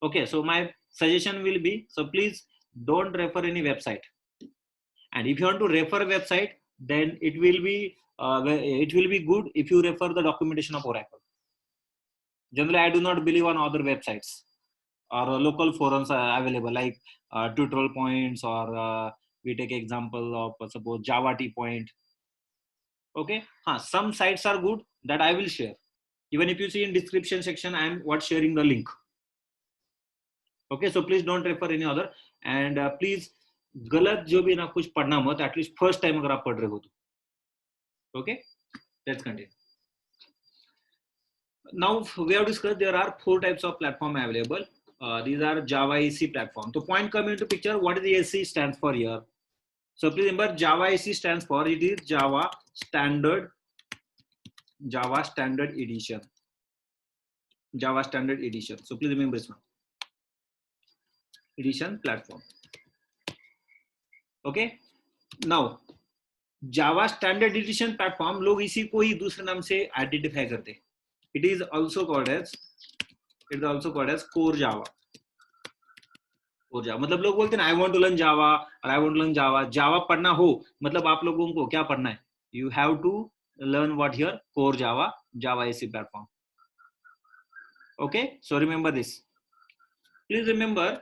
Speaker 1: Okay, so my suggestion will be, so please don't refer any website. And if you want to refer a website, then it will be good if you refer the documentation of Oracle. Generally, I do not believe on other websites or local forums are available, like tutorial points, or we take example of suppose Java T point. Okay, some sites are good that I will share. Even if you see in description section, I am sharing the link. Okay, so please don't refer any other, and please गलत जो भी ना कुछ पढ़ना मत, at least first time अगर आप पढ़ रहे हो तो. Okay, let's continue. Now we have discussed there are 4 types of platform available. These are Java AC platform. So point coming into picture, what is the AC stands for here? So please remember, Java AC stands for, it is Java Standard Edition. Java Standard Edition. So please remember this one. Edition platform. Okay. Now Java Standard Edition platform लोग इसी को ही दूसरे नाम से identify करते हैं. It is also called as Core Java. Core Java मतलब लोग बोलते हैं I want to learn Java और I want to learn Java. Java पढ़ना हो मतलब आप लोगों को क्या पढ़ना है? You have to learn what here? Core Java, Java AC platform. Okay, so remember this. Please remember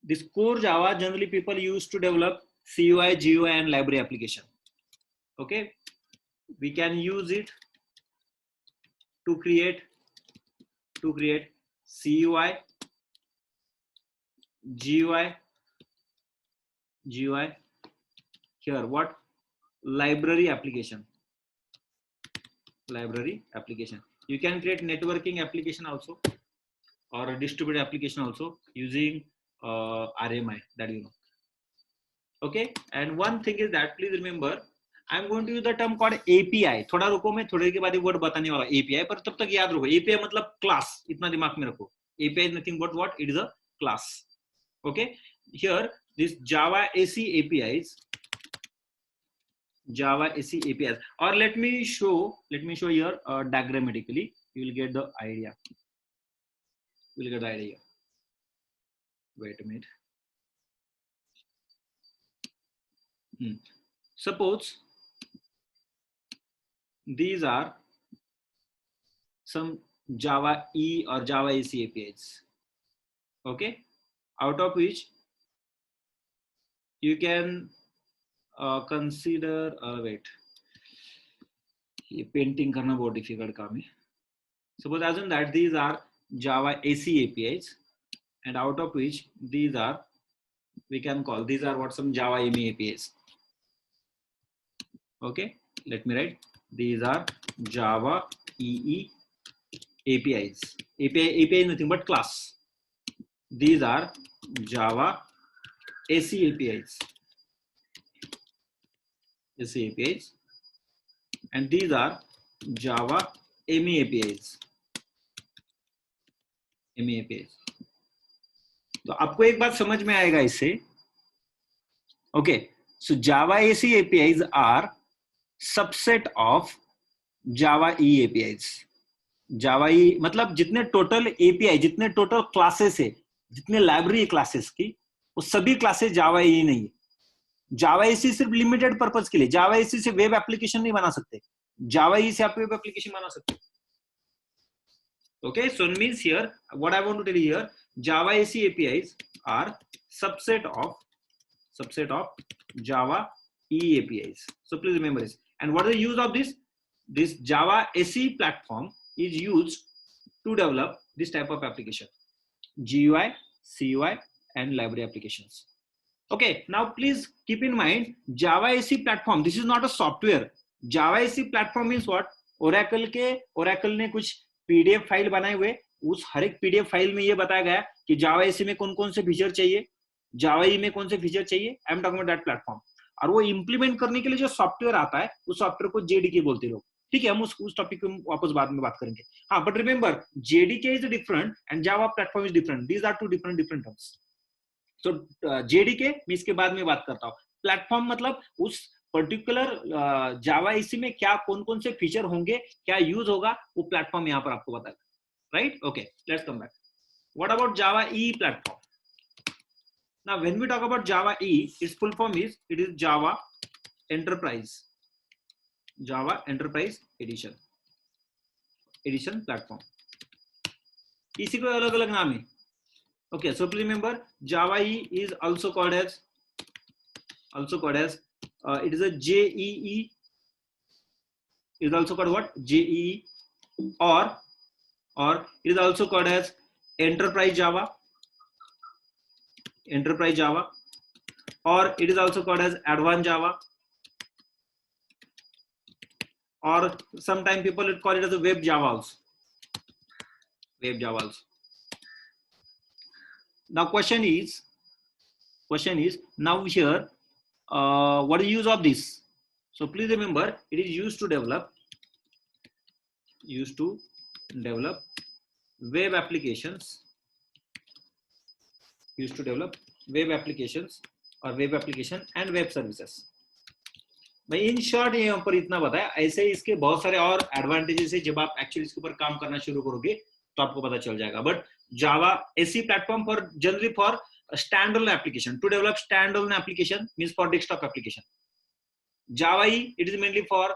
Speaker 1: this Core Java generally people used to develop CUI, GUI, and library application. Okay, we can use it to create CUI, GUI, here what? Library application. You can create networking application also, or a distributed application also using RMI, that you know. Okay, and one thing is that please remember, I'm going to use the term called API. थोड़ा रुको, मैं थोड़ी देर के बाद ये word बताने वाला API, पर तब तक याद रखो API मतलब क्लास, इतना दिमाग में रखो. API is nothing but what? It is a class. Okay, here this Java AC APIs, or let me show here diagrammatically. You will get the idea. Wait a minute. Suppose these are some Java E or Java AC APIs. Okay, out of which you can consider. Wait, ये painting करना बहुत difficult काम है. Suppose assume that these are Java AC APIs, and out of which these are, we can call these are what, some Java ME APIs. Okay, let me write, these are Java EE APIs. API is nothing but class. These are Java AC APIs. And these are Java ME APIs. तो आपको एक बात समझ में आएगा इससे. Okay, so Java AC APIs are subset of Java E APIs. Java E मतलब जितने टोटल API, जितने टोटल क्लासेस है, जितने लाइब्रेरी क्लासेस की, वो सभी क्लासेस Java E नहीं है. Java AC सिर्फ लिमिटेड पर्पस के लिए. Java AC से वेब एप्लीकेशन नहीं बना सकते. Java E से आप वेब एप्लीकेशन बना सकते. Okay, so it means here what I want to tell you here, Java AC APIs are subset of Java E APIs. So please remember this. And what is the use of this? This Java AC platform is used to develop this type of application, GUI, CUI, and library applications. Okay, now please keep in mind, Java AC platform, this is not a software. Java AC platform means what? Oracle ने कुछ PDF file बनाए हुए, उस हर एक PDF file में ये बताया गया कि Java AC में कौन कौन से फीचर चाहिए, Java E में कौन से फीचर चाहिए. आई am talking about that platform. और वो इंप्लीमेंट करने के लिए जो सॉफ्टवेयर आता है, उस सॉफ्टवेयर को JDK बोलते लोग. ठीक है, हम उस टॉपिक पे वापस बाद में बात करेंगे. हाँ, but remember, JDK is different and Java platform is different. These are two different terms. So JDK मैं इसके बाद में बात करता हूँ. प्लेटफॉर्म मतलब उस पर्टिकुलर जावा एसी में क्या कौन कौन से फीचर होंगे, क्या यूज होगा, वो प्लेटफॉर्म यहाँ पर आपको बताएगा. Right? Okay, let's come back. What about Java E platform? Now when we talk about Java E, its full form is, it is Java Enterprise Edition platform. इसी को अलग अलग नाम है. Okay, so please remember Java E is also called as it is a JEE, is also called what? JEE, or it is also called as Enterprise Java, or it is also called as Advanced Java, or sometimes people would call it as a Web Java also. Now question is now here, what is use of this? So please remember, it is used to develop web applications, or web application and web services. मैं in short यहाँ पर इतना बताया. ऐसे इसके बहुत सारे और एडवांटेजेस है. जब आप एक्चुअली इसके ऊपर काम करना शुरू करोगे तो आपको पता चल जाएगा. But Java SE platform for generally for standalone application, to develop standalone application means for desktop application. Java EE it is mainly for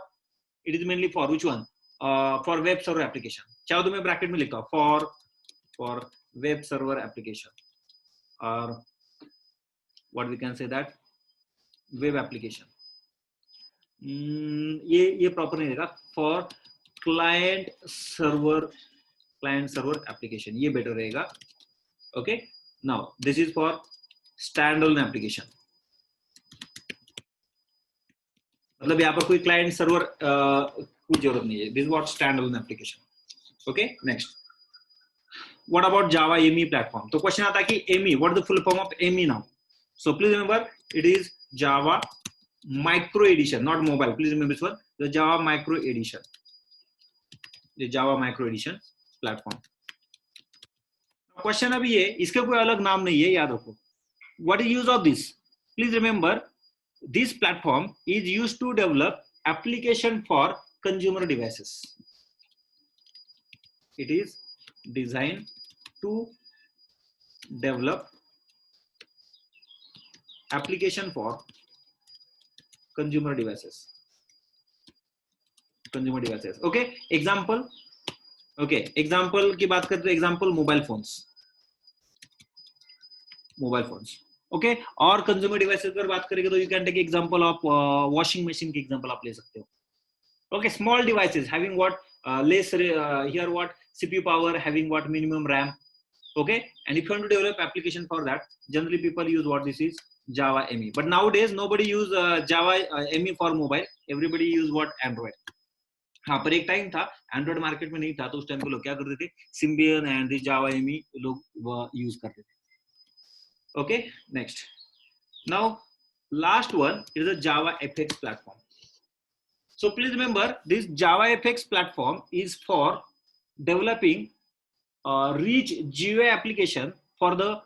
Speaker 1: which one? For web server application. चाहे तो मैं ब्रैकेट में लिखा फॉर वेब सर्वर एप्लीकेशन, और what we can say that web application. ये proper नहीं रहेगा. For client server application, ये बेटर रहेगा. Okay, now this is for standalone application. मतलब यहाँ पर कोई क्लाइंट सर्वर की जरूरत नहीं है. This is what standalone application. Okay, next, what about Java ME platform? तो क्वेश्चन आता है कि ME, what is the full form of ME now? So please remember, it is Java Micro Edition, not mobile. Please remember this one, the Java Micro Edition, platform. Question अभी ये, इसका कोई अलग नाम नहीं है, याद रखो. What is use of this? Please remember, this platform is used to develop application for consumer devices. It is designed to develop application for consumer devices. Okay, example की बात करते हैं. Example mobile phones. ओके, और consumer devices पर बात करेंगे तो you can take example of washing machine की एग्जांपल आप ले सकते हो. Okay, small devices having what less here what CPU power, having what minimum RAM. Okay, and if you want to develop application for that, generally people use what this is Java ME. But nowadays nobody use Java ME for mobile. Everybody use what? Android. हाँ, पर एक time था Android market में नहीं था, तो उस time पे लोग क्या करते थे? Symbian and this Java ME लोग यूज करते थे. Okay, next, now last one is the Java FX platform. So please remember, this Java FX platform is for developing rich GUI application for the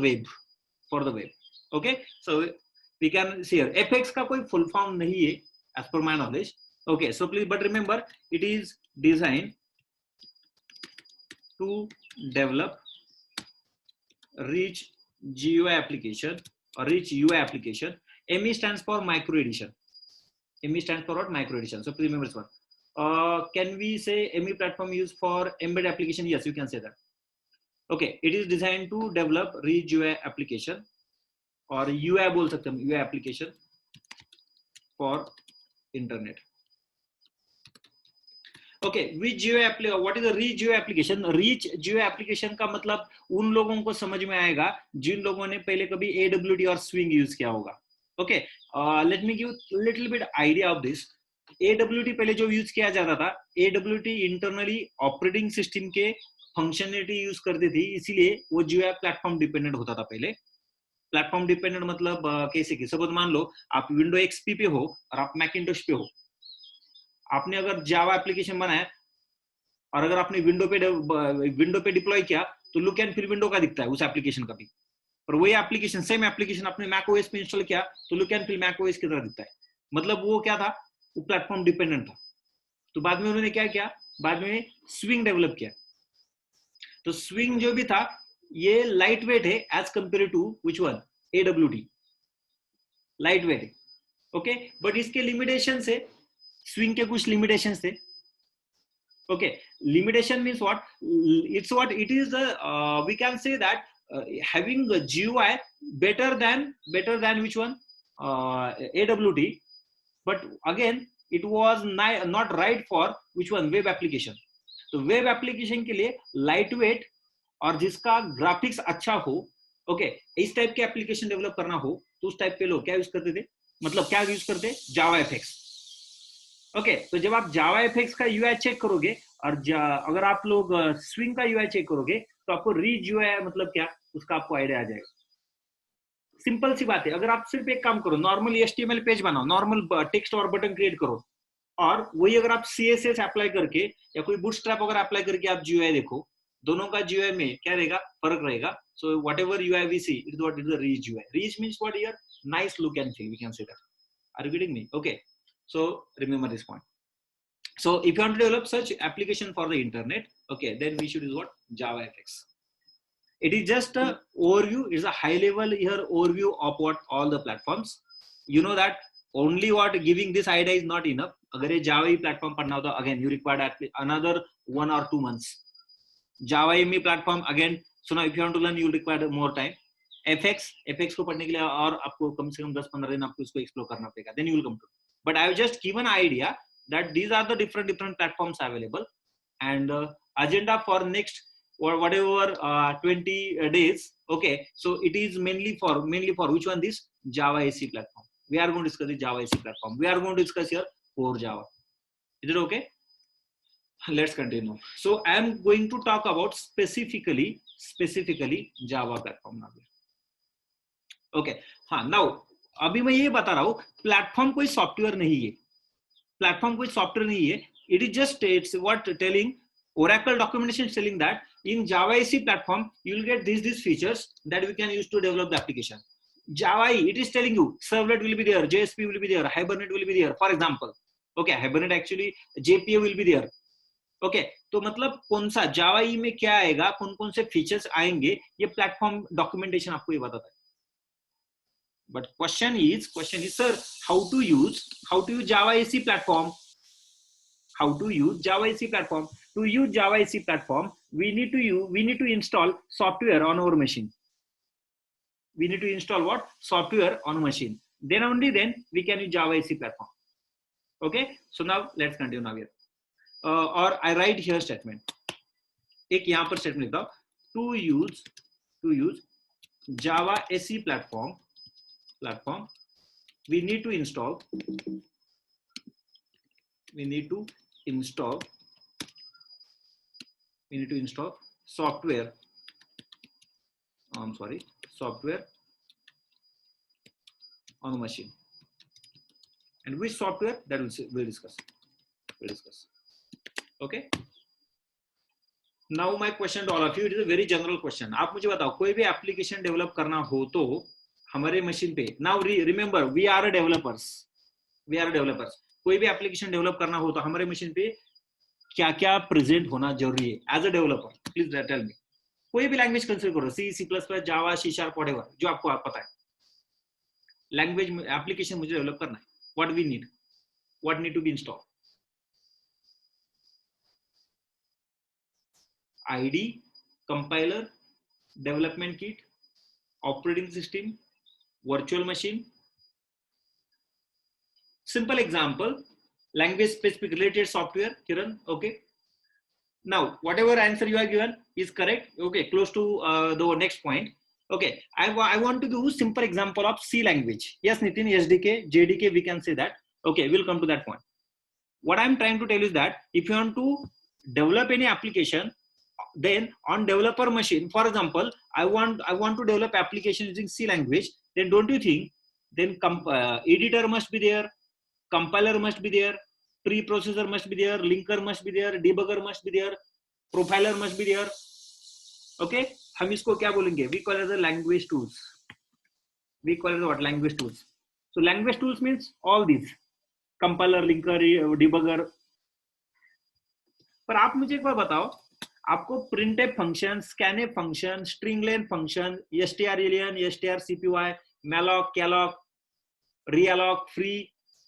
Speaker 1: web. Okay, so we can see here FX का कोई full form नहीं है as per my knowledge. Okay, so please, but remember, it is designed to develop rich GUI application or rich UI application. ME stands for Micro Edition. ME stands for what? Micro Edition. So please remember this one. Can we say ME platform used for embedded application? Yes, you can say that. Okay, it is designed to develop rich UI application, or UI बोल सकते हैं, UI application for internet. Okay, rich GUI, what is a rich GUI application? Rich GUI application का मतलब उन लोगों को समझ में आएगा जिन लोगों ने पहले कभी AWT और Swing यूज किया होगा. Okay, let me give little bit idea of this. AWT पहले जो यूज किया जाता था, AWT इंटरनली ऑपरेटिंग सिस्टम के फंक्शनलिटी यूज करती थी, इसीलिए वो GUI प्लेटफॉर्म डिपेंडेंट होता था पहले. प्लेटफॉर्म डिपेंडेंट मतलब कैसे कि सपोज मान लो आप विंडो XP पे हो और आप मैकिंटोश पे हो. आपने अगर जावा एप्लीकेशन बनाया और अगर आपने विंडो पे डिप्लॉय किया तो लुक एंड फील विंडो का दिखता है उस एप्लीकेशन का भी. और वही एप्लीकेशन, सेम एप्लीकेशन आपने मैक ओएस पे इंस्टॉल किया तो look and feel Mac OS की तरह दिखता है. मतलब वो क्या था? वो प्लेटफॉर्म डिपेंडेंट था. तो बाद में उन्होंने क्या किया? बाद में स्विंग डेवलप किया. तो स्विंग जो भी था ये लाइट वेट है as compare to which one, AWT, lightweight है, ओके। बट इसके लिमिटेशन है, स्विंग के कुछ लिमिटेशन थे, okay. Limitation means what, it's what it is, we can say that having a GUI better than which one, AWT, but again it was not right for which one, web application. तो web application के लिए light weight और जिसका graphics अच्छा हो, okay, इस type के application develop करना हो, तो उस टाइप के लोग क्या यूज करते थे, मतलब क्या यूज करते, जावा एफएक्स, ओके। तो जब आप जावा एफएक्स का यूआई चेक करोगे और अगर आप लोग स्विंग का यूआई चेक करोगे तो आपको रीच यूआई मतलब क्या, उसका आपको आइडिया आ जाएगा। सिंपल सी बात है, अगर आप सिर्फ एक काम करो, नॉर्मल HTML पेज बनाओ, नॉर्मल टेक्स्ट और बटन क्रिएट करो, और वही अगर आप CSS अप्लाई करके या कोई बूटस्ट्रैप अगर अप्लाई करके आप GUI देखो, दोनों का GUI में क्या रहेगा, फर्क रहेगा। So what ever UI we see, it is what is the rich UI. Rich means what here, nice look and feel, we can say that. Are you getting me? Okay, so remember this point. So if you want to develop such application for the internet, okay, then we should use what, JavaFX. It is just a overview, it's a high level here overview of what all the platforms. You know that only what giving this idea is not enough. अगर ये Java platform पढ़ना हो तो again you require at least another 1 or 2 months. Java ME platform again, so now if you want to learn you will require more time. FX को पढ़ने के लिए और आपको कम से कम 10-15 दिन आपको इसको एक्सप्लोर करना पड़ेगा, then you will come to. But I have just given an idea that these are the different platforms available, and agenda for next or whatever 20 days, okay. So it is mainly for which one, this Java AC platform. We are going to discuss the Java AC platform. We are going to discuss here core Java. Is it okay? Let's continue. So I am going to talk about specifically Java platform now. Okay. हाँ, now अभी मैं ये बता रहा हूँ, platform कोई software नहीं है, प्लेटफॉर्म कोई सॉफ्टवेयर नहीं है. It is just, it's what telling, Oracle documentation is telling that in Java AC platform you will get these features that we can use to develop the application. Java, it is telling you servlet will be there, JSP will be there, Hibernate will be there, for example. Okay, Hibernate actually JPA will be there. Okay, तो मतलब कौन सा Java E में क्या आएगा, कौन कौन से फीचर्स आएंगे, ये प्लेटफॉर्म डॉक्यूमेंटेशन आपको ये बताता है. But question is, sir, how to use Java AC platform? How to use Java AC platform? To use Java AC platform, we need to install software on our machine. We need to install what? Software on machine. Then only then we can use Java AC platform. Okay. So now let's continue now here. Or I write here statement. एक यहाँ पर statement लिखता हूँ. To use Java AC platform, we need to install software. Software on the machine. And which software, that we'll discuss. Okay. Now my question to all of you, it is a very general question. आप मुझे बताओ, कोई भी application develop करना हो तो हमारे machine पे, now remember we are developers. कोई भी application develop करना हो तो हमारे machine पे क्या क्या present होना जरूरी है as a developer? Please tell me. कोई भी language consider करो, C, C++, Java, C#, whatever, जो आपको पता है. Language application मुझे develop करना है. What we need? What need to be installed? ID, compiler, development kit, operating system, virtual machine. Simple example, language specific related software, Kiran, okay. Now, whatever answer you are given is correct, okay, close to the next point. Okay, I want to do simple example of C language. Yes, Nitin, SDK, JDK, we can say that. Okay, we'll come to that point. What I'm trying to tell is that if you want to develop any application, then on developer machine, for example, I want to develop application using C language, then don't you think, then editor must be there, compiler must be there, preprocessor must be there, linker must be there, debugger must be there, profiler must be there. Okay, हम इसको क्या बोलेंगे? We call it the language tools. We call it what? Language tools. So language tools means all these, compiler, linker, debugger. पर आप मुझे एक बार बताओ, आपको printf function, scanf function, string len function, strlen, strcpy, malloc, calloc, realloc, free,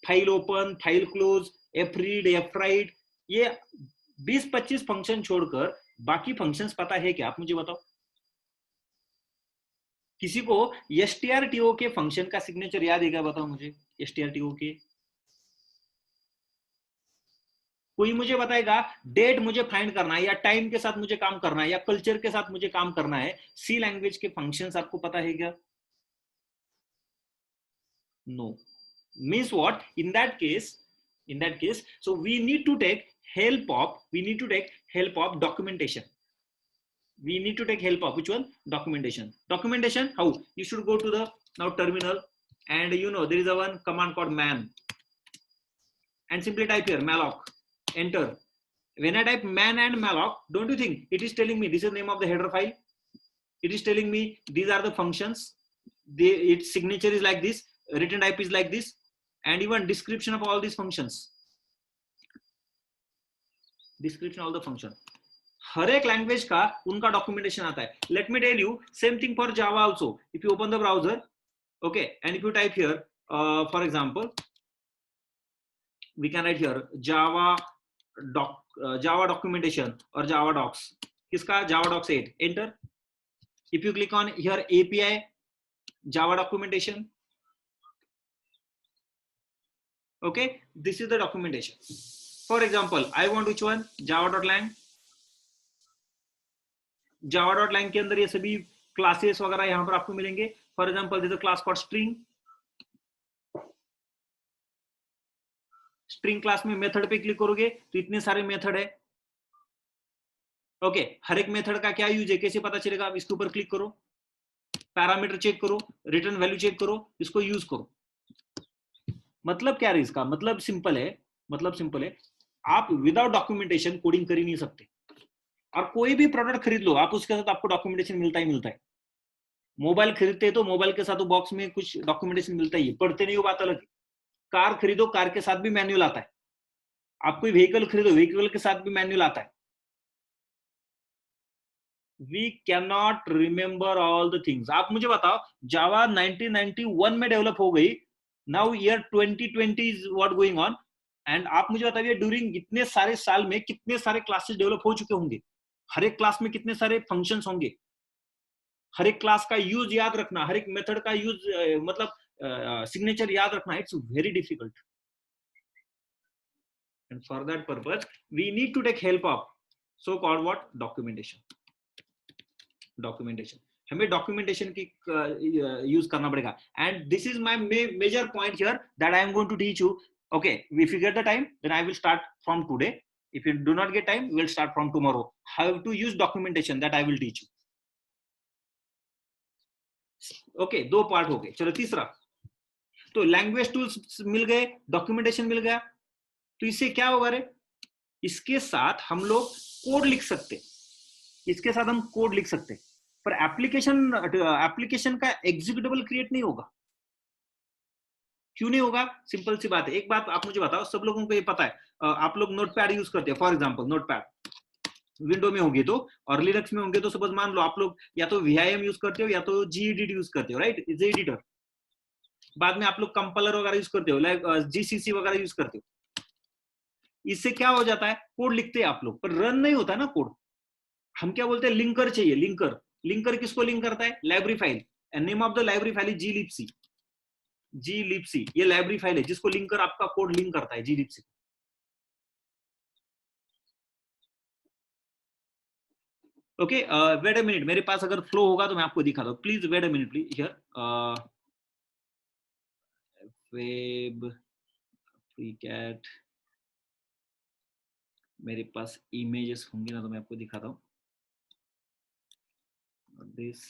Speaker 1: file open, file close, fread, fwrite, ये 20-25 function छोड़कर बाकी functions पता है क्या? आप मुझे बताओ। किसी को strto के फंक्शन का सिग्नेचर याद है क्या? बताओ मुझे strto के। कोई मुझे बताएगा डेट मुझे फाइंड करना है, या टाइम के साथ मुझे काम करना है, या कल्चर के साथ मुझे काम करना है, सी लैंग्वेज के फंक्शंस आपको पता है क्या? No. Means what? in that case, so we need to take help of documentation. We need to take help of which one? Documentation. How? You should go to the now terminal, and you know there is a one command called man, and simply type here malloc, enter. When I type man and malloc, don't you think it is telling me this is the name of the header file? It is telling me these are the functions. Its signature is like this, return type is like this, and even description of all these functions. Description of all the function. हर एक language का उनका documentation आता है. Let me tell you same thing for Java also. If you open the browser, okay, and if you type here, for example, we can write here Java documentation or Java docs. किसका? Java docs 8. Enter. If you click on here API Java documentation, okay, this is the documentation. For example, I want which one? Java.lang. Java.lang के अंदर ये सभी classes वगैरह यहाँ पर आपको मिलेंगे. For example, this is a class called string. String class में मेथड पे क्लिक करोगे तो इतने सारे मेथड है. ओके, हर एक मेथड का क्या यूज है, कैसे पता चलेगा? आप इसके ऊपर क्लिक करो, पैरामीटर चेक करो, रिटर्न वैल्यू चेक करो, इसको यूज करो. मतलब क्या है इसका? मतलब सिंपल है, आप विदाउट डॉक्यूमेंटेशन कोडिंग कर ही नहीं सकते. और कोई भी प्रोडक्ट खरीद लो आप, उसके साथ आपको डॉक्यूमेंटेशन मिलता है. मोबाइल खरीदते हैं तो मोबाइल के साथ बॉक्स में कुछ डॉक्यूमेंटेशन मिलता ही है. पढ़ते नहीं हो बात अलग है. कार खरीदो, कार के साथ भी मैन्युअल आता है. आप कोई व्हीकल खरीदो, व्हीकल के साथ भी मैन्युअल आता है. We cannot remember all the things. आप मुझे बताओ, जावा 1991 में डेवलप हो गई. Now year 2020 is what going on, and आप मुझे बताइए ड्यूरिंग इतने सारे साल में कितने सारे क्लासेस डेवलप हो चुके होंगे. हर एक क्लास में कितने सारे फंक्शंस होंगे. हर एक क्लास का यूज याद रखना, हर एक मेथड का यूज मतलब सिग्नेचर याद रखना, it's very difficult. And for that purpose we need to take help of so called what? Documentation. हमें डॉक्यूमेंटेशन की यूज करना पड़ेगा. And this is my major point here that I am going to teach you. Okay, if you get the time, then I will start from today. If you do not get time, we will start from tomorrow. How to use documentation, that I will teach you. Okay, दो part हो गए. चलो तीसरा. तो language tools मिल गए, documentation मिल गया. तो इससे क्या होगा रे? इसके साथ हम लोग कोड लिख सकते. पर एप्लीकेशन का एग्जीक्यूटेबल क्रिएट नहीं होगा. क्यों नहीं होगा? सिंपल सी बात है. एक बात आप मुझे बताओ, सब लोगों को ये पता है, आप लोग नोटपैड यूज करते हैं. फॉर एग्जांपल नोटपैड विंडो में होगी तो, और लिनक्स में होंगे तो, सपोज मान लो आप लोग या तो VIM यूज करते हो या तो gedit यूज करते हो, राइट? Is editor. बाद में आप लोग कंपाइलर वगैरह यूज करते हो, लाइक GCC वगैरह यूज करते हो. इससे क्या हो जाता है? कोड लिखते हैं आप लोग, पर रन नहीं होता ना कोड. हम क्या बोलते हैं? लिंकर चाहिए. लिंकर किसको लिंक करता है? Library file. Name of the library file is glibc. ये लाइब्रेरी फाइल है जिसको लिंक कर आपका कोड लिंक करता है glibc. Okay, wait a minute. मेरे पास अगर फ्लो होगा तो मैं आपको दिखा दूं. Please wait a minute please. Here web freecat, मेरे पास इमेजेस होंगे ना तो मैं आपको दिखाता हूँ. This,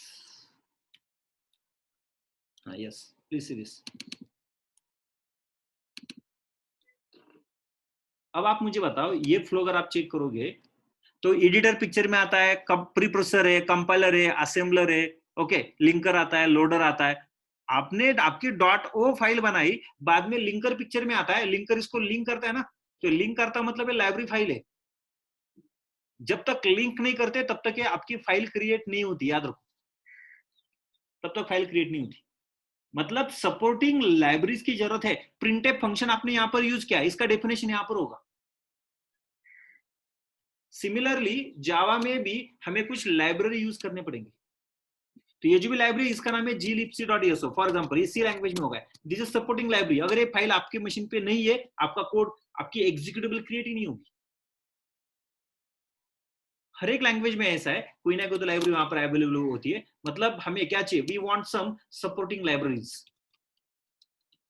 Speaker 1: yes, please see this. अब आप मुझे बताओ, ये फ्लो अगर आप चेक करोगे तो एडिटर पिक्चर में आता है, प्री प्रोसेसर है, कंपाइलर है, असेंबलर है, ओके, लिंकर आता है, लोडर आता है. आपने आपकी .o फाइल बनाई, बाद में लिंकर पिक्चर में आता है. लिंकर इसको लिंक करता है ना, तो लिंक करता मतलब लाइब्रेरी फाइल है. जब तक लिंक नहीं करते तब तक ये आपकी फाइल क्रिएट नहीं होती, याद रखो, तब तक फाइल क्रिएट नहीं होती। मतलब सपोर्टिंग लाइब्रेरीज की जरूरत है। प्रिंटफ फंक्शन आपने यहां पर यूज किया, इसका डेफिनेशन यहां पर होगा। सिमिलरली जावा में भी हमें कुछ लाइब्रेरी यूज करने पड़ेंगे। तो ये जो भी लाइब्रेरी, इसका नाम है glibc.eso, फॉर एग्जांपल ये सी लैंग्वेज में होगा, दिस इज सपोर्टिंग लाइब्रेरी। अगर ये फाइल आपके मशीन पे नहीं है, आपका कोड, आपकी एग्जीक्यूटेबल क्रिएट ही नहीं होगी। हर एक लैंग्वेज में ऐसा है, कोई ना कोई तो लाइब्रेरी वहां पर अवेलेबल होती है। मतलब हमें क्या चाहिए, we want some supporting libraries,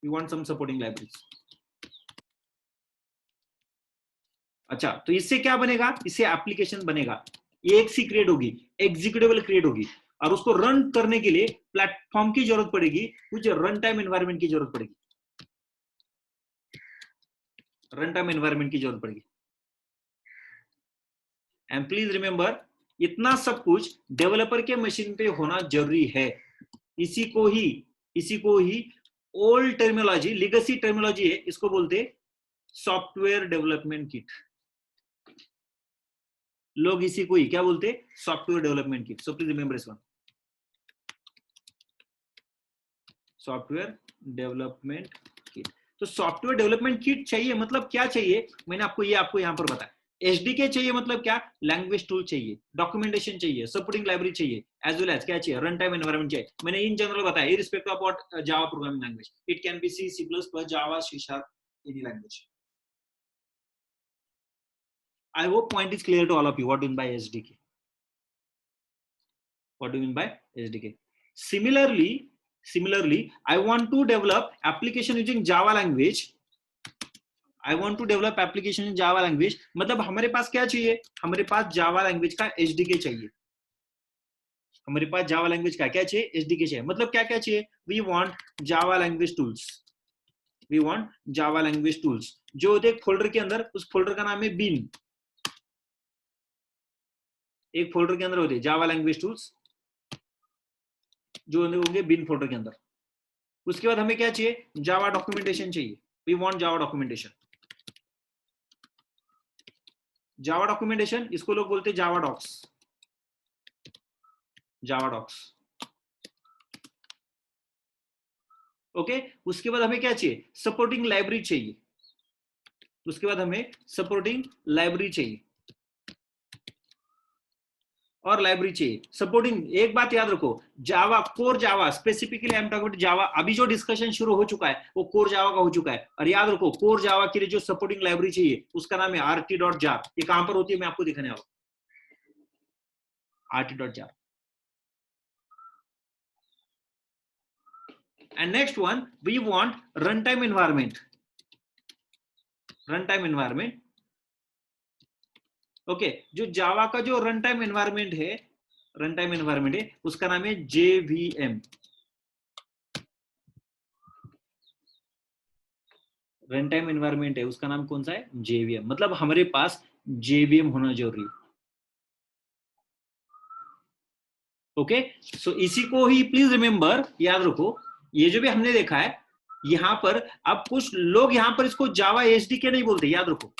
Speaker 1: we want some supporting libraries. अच्छा, तो इससे क्या बनेगा, इससे एप्लीकेशन बनेगा, ये एक सी क्रिएट होगी, एग्जीक्यूटेबल क्रिएट होगी, और उसको रन करने के लिए प्लेटफॉर्म की जरूरत पड़ेगी, कुछ रन टाइम एनवायरनमेंट की जरूरत पड़ेगी, रन टाइम एनवायरनमेंट की जरूरत पड़ेगी। एंड प्लीज रिमेंबर, इतना सब कुछ डेवलपर के मशीन पे होना जरूरी है। इसी को ही ओल्ड टर्मिनोलॉजी, लिगेसी टर्मिनोलॉजी है, इसको बोलते सॉफ्टवेयर डेवलपमेंट किट। लोग इसी को ही क्या बोलते, software development kit. So please remember इस वन, सॉफ्टवेयर डेवलपमेंट किट। तो सॉफ्टवेयर डेवलपमेंट किट चाहिए मतलब क्या चाहिए, मैंने आपको यहां पर बताया। एसडीके चाहिए मतलब क्या, लैंग्वेज टूल चाहिए, डॉक्यूमेंटेशन चाहिए, सपोर्टिंग लाइब्रेरी चाहिए, एज वेल एज क्या चाहिए, रन टाइम एनवायरनमेंट चाहिए। मैंने इन जनरल बताया, irrespective of what Java programming language, it can be C, C plus plus, Java, C sharp, any language. I hope point is clear to all of you. What do you mean by SDK? What do you mean by SDK? Similarly, I want to develop application using Java language. I want to develop application in Java language. मतलब हमारे पास क्या चाहिए, हमारे पास Java language का SDK चाहिए। हमारे पास Java language का क्या चाहिए, SDK चाहिए। मतलब क्या क्या चाहिए, we want Java language tools. We want Java language tools. जो होते एक फोल्डर के अंदर, उस फोल्डर का नाम है bin। एक फोल्डर के अंदर होते जावा लैंग्वेज टूल्स, जो होंगे बिन फोल्डर के अंदर। उसके बाद हमें क्या चाहिए, जावा डॉक्यूमेंटेशन चाहिए। We want Java documentation. Java documentation, इसको लोग बोलते हैं Java docs, Java docs. Okay, उसके बाद हमें क्या चाहिए, सपोर्टिंग लाइब्रेरी चाहिए। उसके बाद हमें सपोर्टिंग लाइब्रेरी चाहिए और लाइब्रेरी चाहिए सपोर्टिंग। एक बात याद रखो, Java, core Java, specifically I am talking about Java. अभी जो डिस्कशन शुरू हो चुका है वो कोर जावा का हो चुका है। और याद रखो, कोर जावा के लिए जो सपोर्टिंग लाइब्रेरी चाहिए उसका नाम है rt.jar। ये कहां पर होती है मैं आपको दिखाने वाला हूं, rt.jar। And next one, we want runtime environment, runtime environment. Okay, जो जावा का जो रन टाइम एनवायरनमेंट है, रन टाइम एनवायरनमेंट है, उसका नाम है JVM। रन टाइम एनवायरनमेंट है, उसका नाम कौन सा है, JVM। मतलब हमारे पास JVM होना जरूरी। ओके, सो इसी को ही प्लीज रिमेंबर, याद रखो, ये जो भी हमने देखा है यहां पर, अब कुछ लोग यहां पर इसको जावा SDK नहीं बोलते, याद रखो,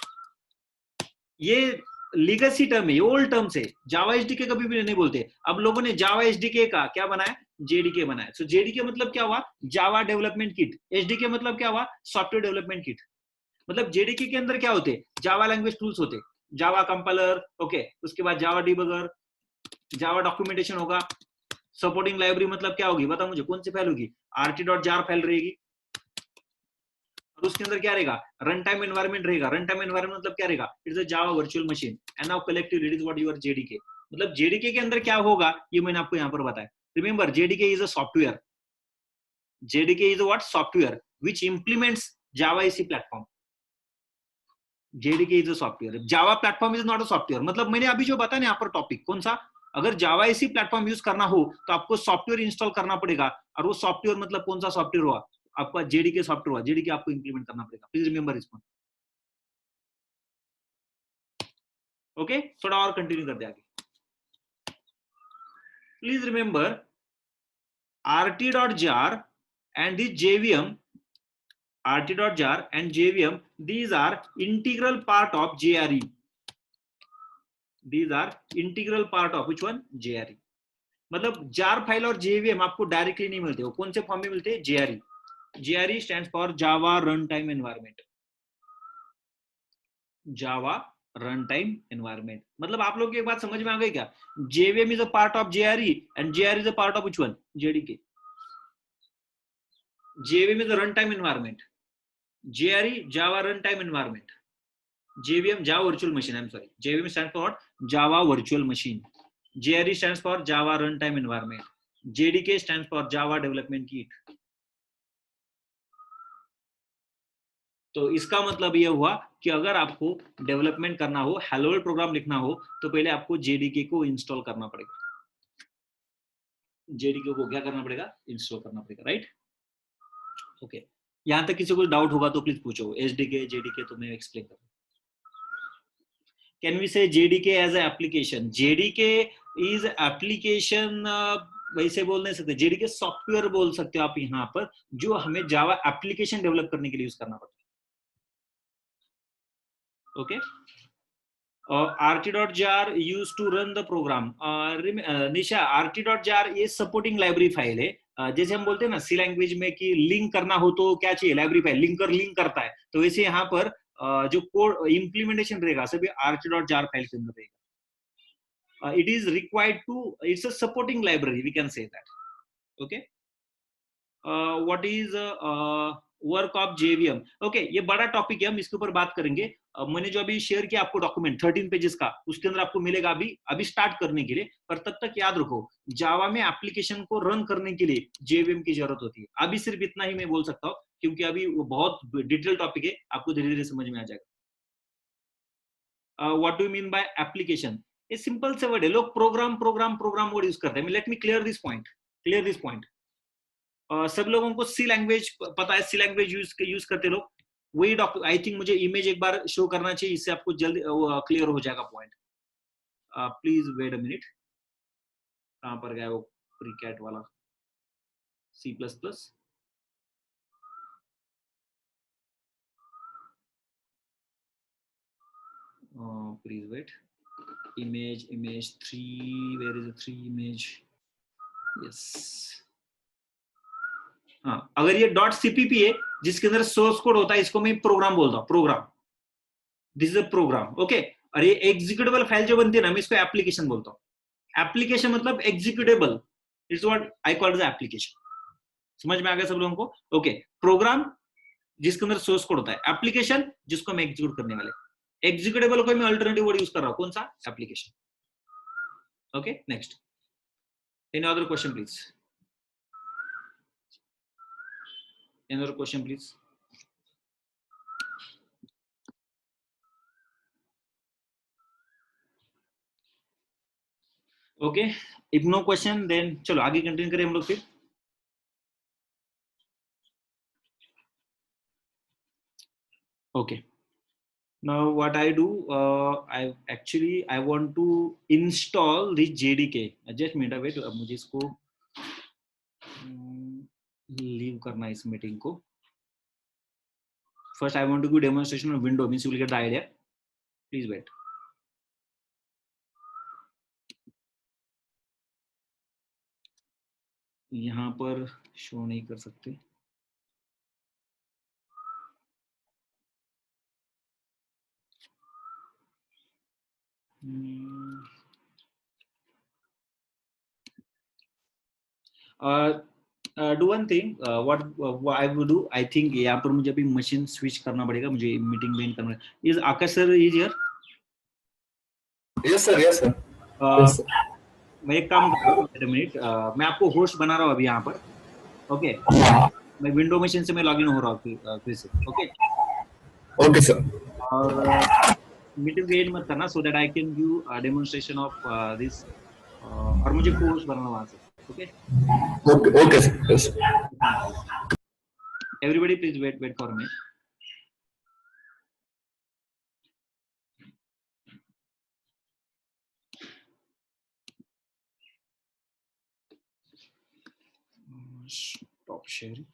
Speaker 1: ये लीगेसी टर्म है, ओल्ड टर्म से जावा SDK कभी भी नहीं बोलते। अब लोगों ने जावा SDK का क्या बनाया, JDK बनाया। सो JDK मतलब क्या हुआ, जावा डेवलपमेंट किट। SDK मतलब क्या हुआ, सॉफ्टवेयर डेवलपमेंट किट। मतलब JDK के अंदर क्या होते, जावा लैंग्वेज टूल्स होते, जावा कंपाइलर, ओके, उसके बाद जावा डिबगर, जावा डॉक्यूमेंटेशन होगा। सपोर्टिंग लाइब्रेरी मतलब क्या होगी, बताओ मुझे, कौन सी फाइल होगी, rt.jar फाइल रहेगी। और उसके अंदर क्या रहेगा, रन टाइम एनवायरनमेंट रहेगा। रन टाइम एनवायरनमेंट मतलब क्या रहेगा, it's a Java virtual machine. And now collective it is what your JDK। मतलब JDK के अंदर क्या होगा ये मैंने आपको यहां पर बताया। Remember, JDK is a software, JDK is a what, software which implements Java इसी platform. JDK is a software, Java platform is not a software. मतलब मैंने अभी जो बताया ना यहाँ पर टॉपिक कौन सा, अगर जावा इसी प्लेटफॉर्म यूज करना हो तो आपको सॉफ्टवेयर इंस्टॉल करना पड़ेगा। और वो सॉफ्टवेयर मतलब कौन सा सॉफ्टवेयर हुआ, आपका JDK सॉफ्टवेयर हुआ, JDK आपको इंप्लीमेंट करना पड़ेगा। प्लीज रिमेंबर इसको। ओके, थोड़ा और कंटिन्यू कर दे आगे। Please remember, rt.jar and the JVM, rt.jar and JVM, these are integral part of JRE. These are integral part of which one? JRE. मतलब जार फाइल और JVM आपको डायरेक्टली नहीं मिलते, वो कौन से फॉर्म में मिलते हैं? JRE. JRE stands for Java Runtime Environment. Java Runtime Environment. मतलब आप लोग की एक बात समझ में आ गई क्या? JVM is a part of JRE and JRE is a part of which one? JDK. JVM is a runtime environment. JRE, Java Runtime Environment. JVM, Java Virtual Machine. I'm sorry. JVM stands for Java Virtual Machine. JRE stands for Java Runtime Environment. JDK stands for Java Development Kit. तो इसका मतलब यह हुआ कि अगर आपको development करना हो, हेलो वर्ल्ड प्रोग्राम लिखना हो, तो पहले आपको JDK को इंस्टॉल करना पड़ेगा. JDK को क्या करना पड़ेगा? इंस्टॉल करना पड़ेगा, राइट? ओके. यहां तक किसी को डाउट होगा तो प्लीज पूछो. SDK, JDK तो मैं एक्सप्लेन करूँ. Can we say JDK as an application? JDK is application. वैसे बोल नहीं सकते. JDK सॉफ्टवेयर बोल सकते हो आप यहाँ पर, जो हमें जावा एप्लीकेशन डेवलप करने के लिए यूज करना पड़ता है. Okay. RT.jar used to run the program. Nisha, RT.jar ये सपोर्टिंग लाइब्रेरी फाइल है. जैसे हम बोलते हैं ना सी लैंग्वेज में कि लिंक करना हो तो क्या चाहिए? Library file. लिंकर लिंक करता है, तो वैसे यहाँ पर जो कोड इम्प्लीमेंटेशन रहेगा सभी RT.jar फाइल के अंदर रहेगा. It is required to, it's a supporting library, we can say that. Okay. What is work of JVM? Okay, ये बड़ा टॉपिक है, हम इसके ऊपर बात करेंगे. मैंने जो अभी शेयर किया आपको डॉक्यूमेंट 13 पेजेस का, उसके अंदर आपको मिलेगा अभी स्टार्ट करने के लिए. पर तब तक याद रखो, जावा में एप्लीकेशन को रन करने के लिए JVM की जरूरत होती है. अभी सिर्फ इतना ही मैं बोल सकता हूँ, क्योंकि अभी वो बहुत डिटेल टॉपिक है, आपको धीरे धीरे समझ में आ जाएगा. What do you mean by application? ये सिंपल से वर्ड है. लोग प्रोग्राम वर्ड यूज करते हैं. Let me clear this point. सब लोगों को सी लैंग्वेज पता है, सी लैंग्वेज यूज करते लोग. वही डॉक्टर, आई थिंक मुझे इमेज एक बार शो करना चाहिए, इससे आपको जल्दी क्लियर हो जाएगा point. Please wait a minute. कहां पर गया वो प्रीकैट वाला C++? Please wait. image 3, where is the 3 image? Yes. हाँ, अगर ये .cpp है जिसके अंदर सोर्स कोड होता है, इसको मैं प्रोग्राम बोलता हूँ. Program, this is a program. Okay. और ये एग्जीक्यूटेबल फाइल जो बनती है ना, मैं इसको एप्लीकेशन बोलता हूँ. एप्लीकेशन मतलब executable. It's what I call as application. समझ में आ गया सब लोगों को? ओके. प्रोग्राम जिसके अंदर सोर्स कोड होता है, एप्लीकेशन जिसको हम एग्जीक्यूट करने वाले. एग्जीक्यूटेबल को मैं अल्टरनेटिव वर्ड यूज कर रहा हूँ. कौन सा? Application. Okay. Next. Any other question please? Another question, please. Okay. If no question, then चलो आगे कंटिन्यू करें हम लोग फिर. Okay. Now what I do, I want to install this JDK. Just minute, wait. अब मुझे इसको लीव करना है इस मीटिंग को. First, I want to do demonstration of window. Means you will get the idea. Please wait. यहाँ पर show नहीं कर सकते. Do one thing. What I will do, I think यहाँ पर मुझे अभी मशीन स्विच करना पड़ेगा, मुझे मीटिंग में करना. Is Akash sir is here?
Speaker 2: Yes sir, yes sir.
Speaker 1: Yes, sir. मैं एक काम कर रहा हूँ, एक मिनट. मैं आपको होस्ट बना रहा हूँ अभी यहाँ पर. ओके. मैं विंडो मशीन से मैं लॉगिन हो रहा हूँ फिर से. ओके.
Speaker 2: Okay sir.
Speaker 1: और मीटिंग को एंड मत करना, so that I can give demonstration of this. और मुझे होस्ट बनाना वहां से. Okay.
Speaker 2: Okay sir. Yes.
Speaker 1: Everybody please wait for me. Stop sharing.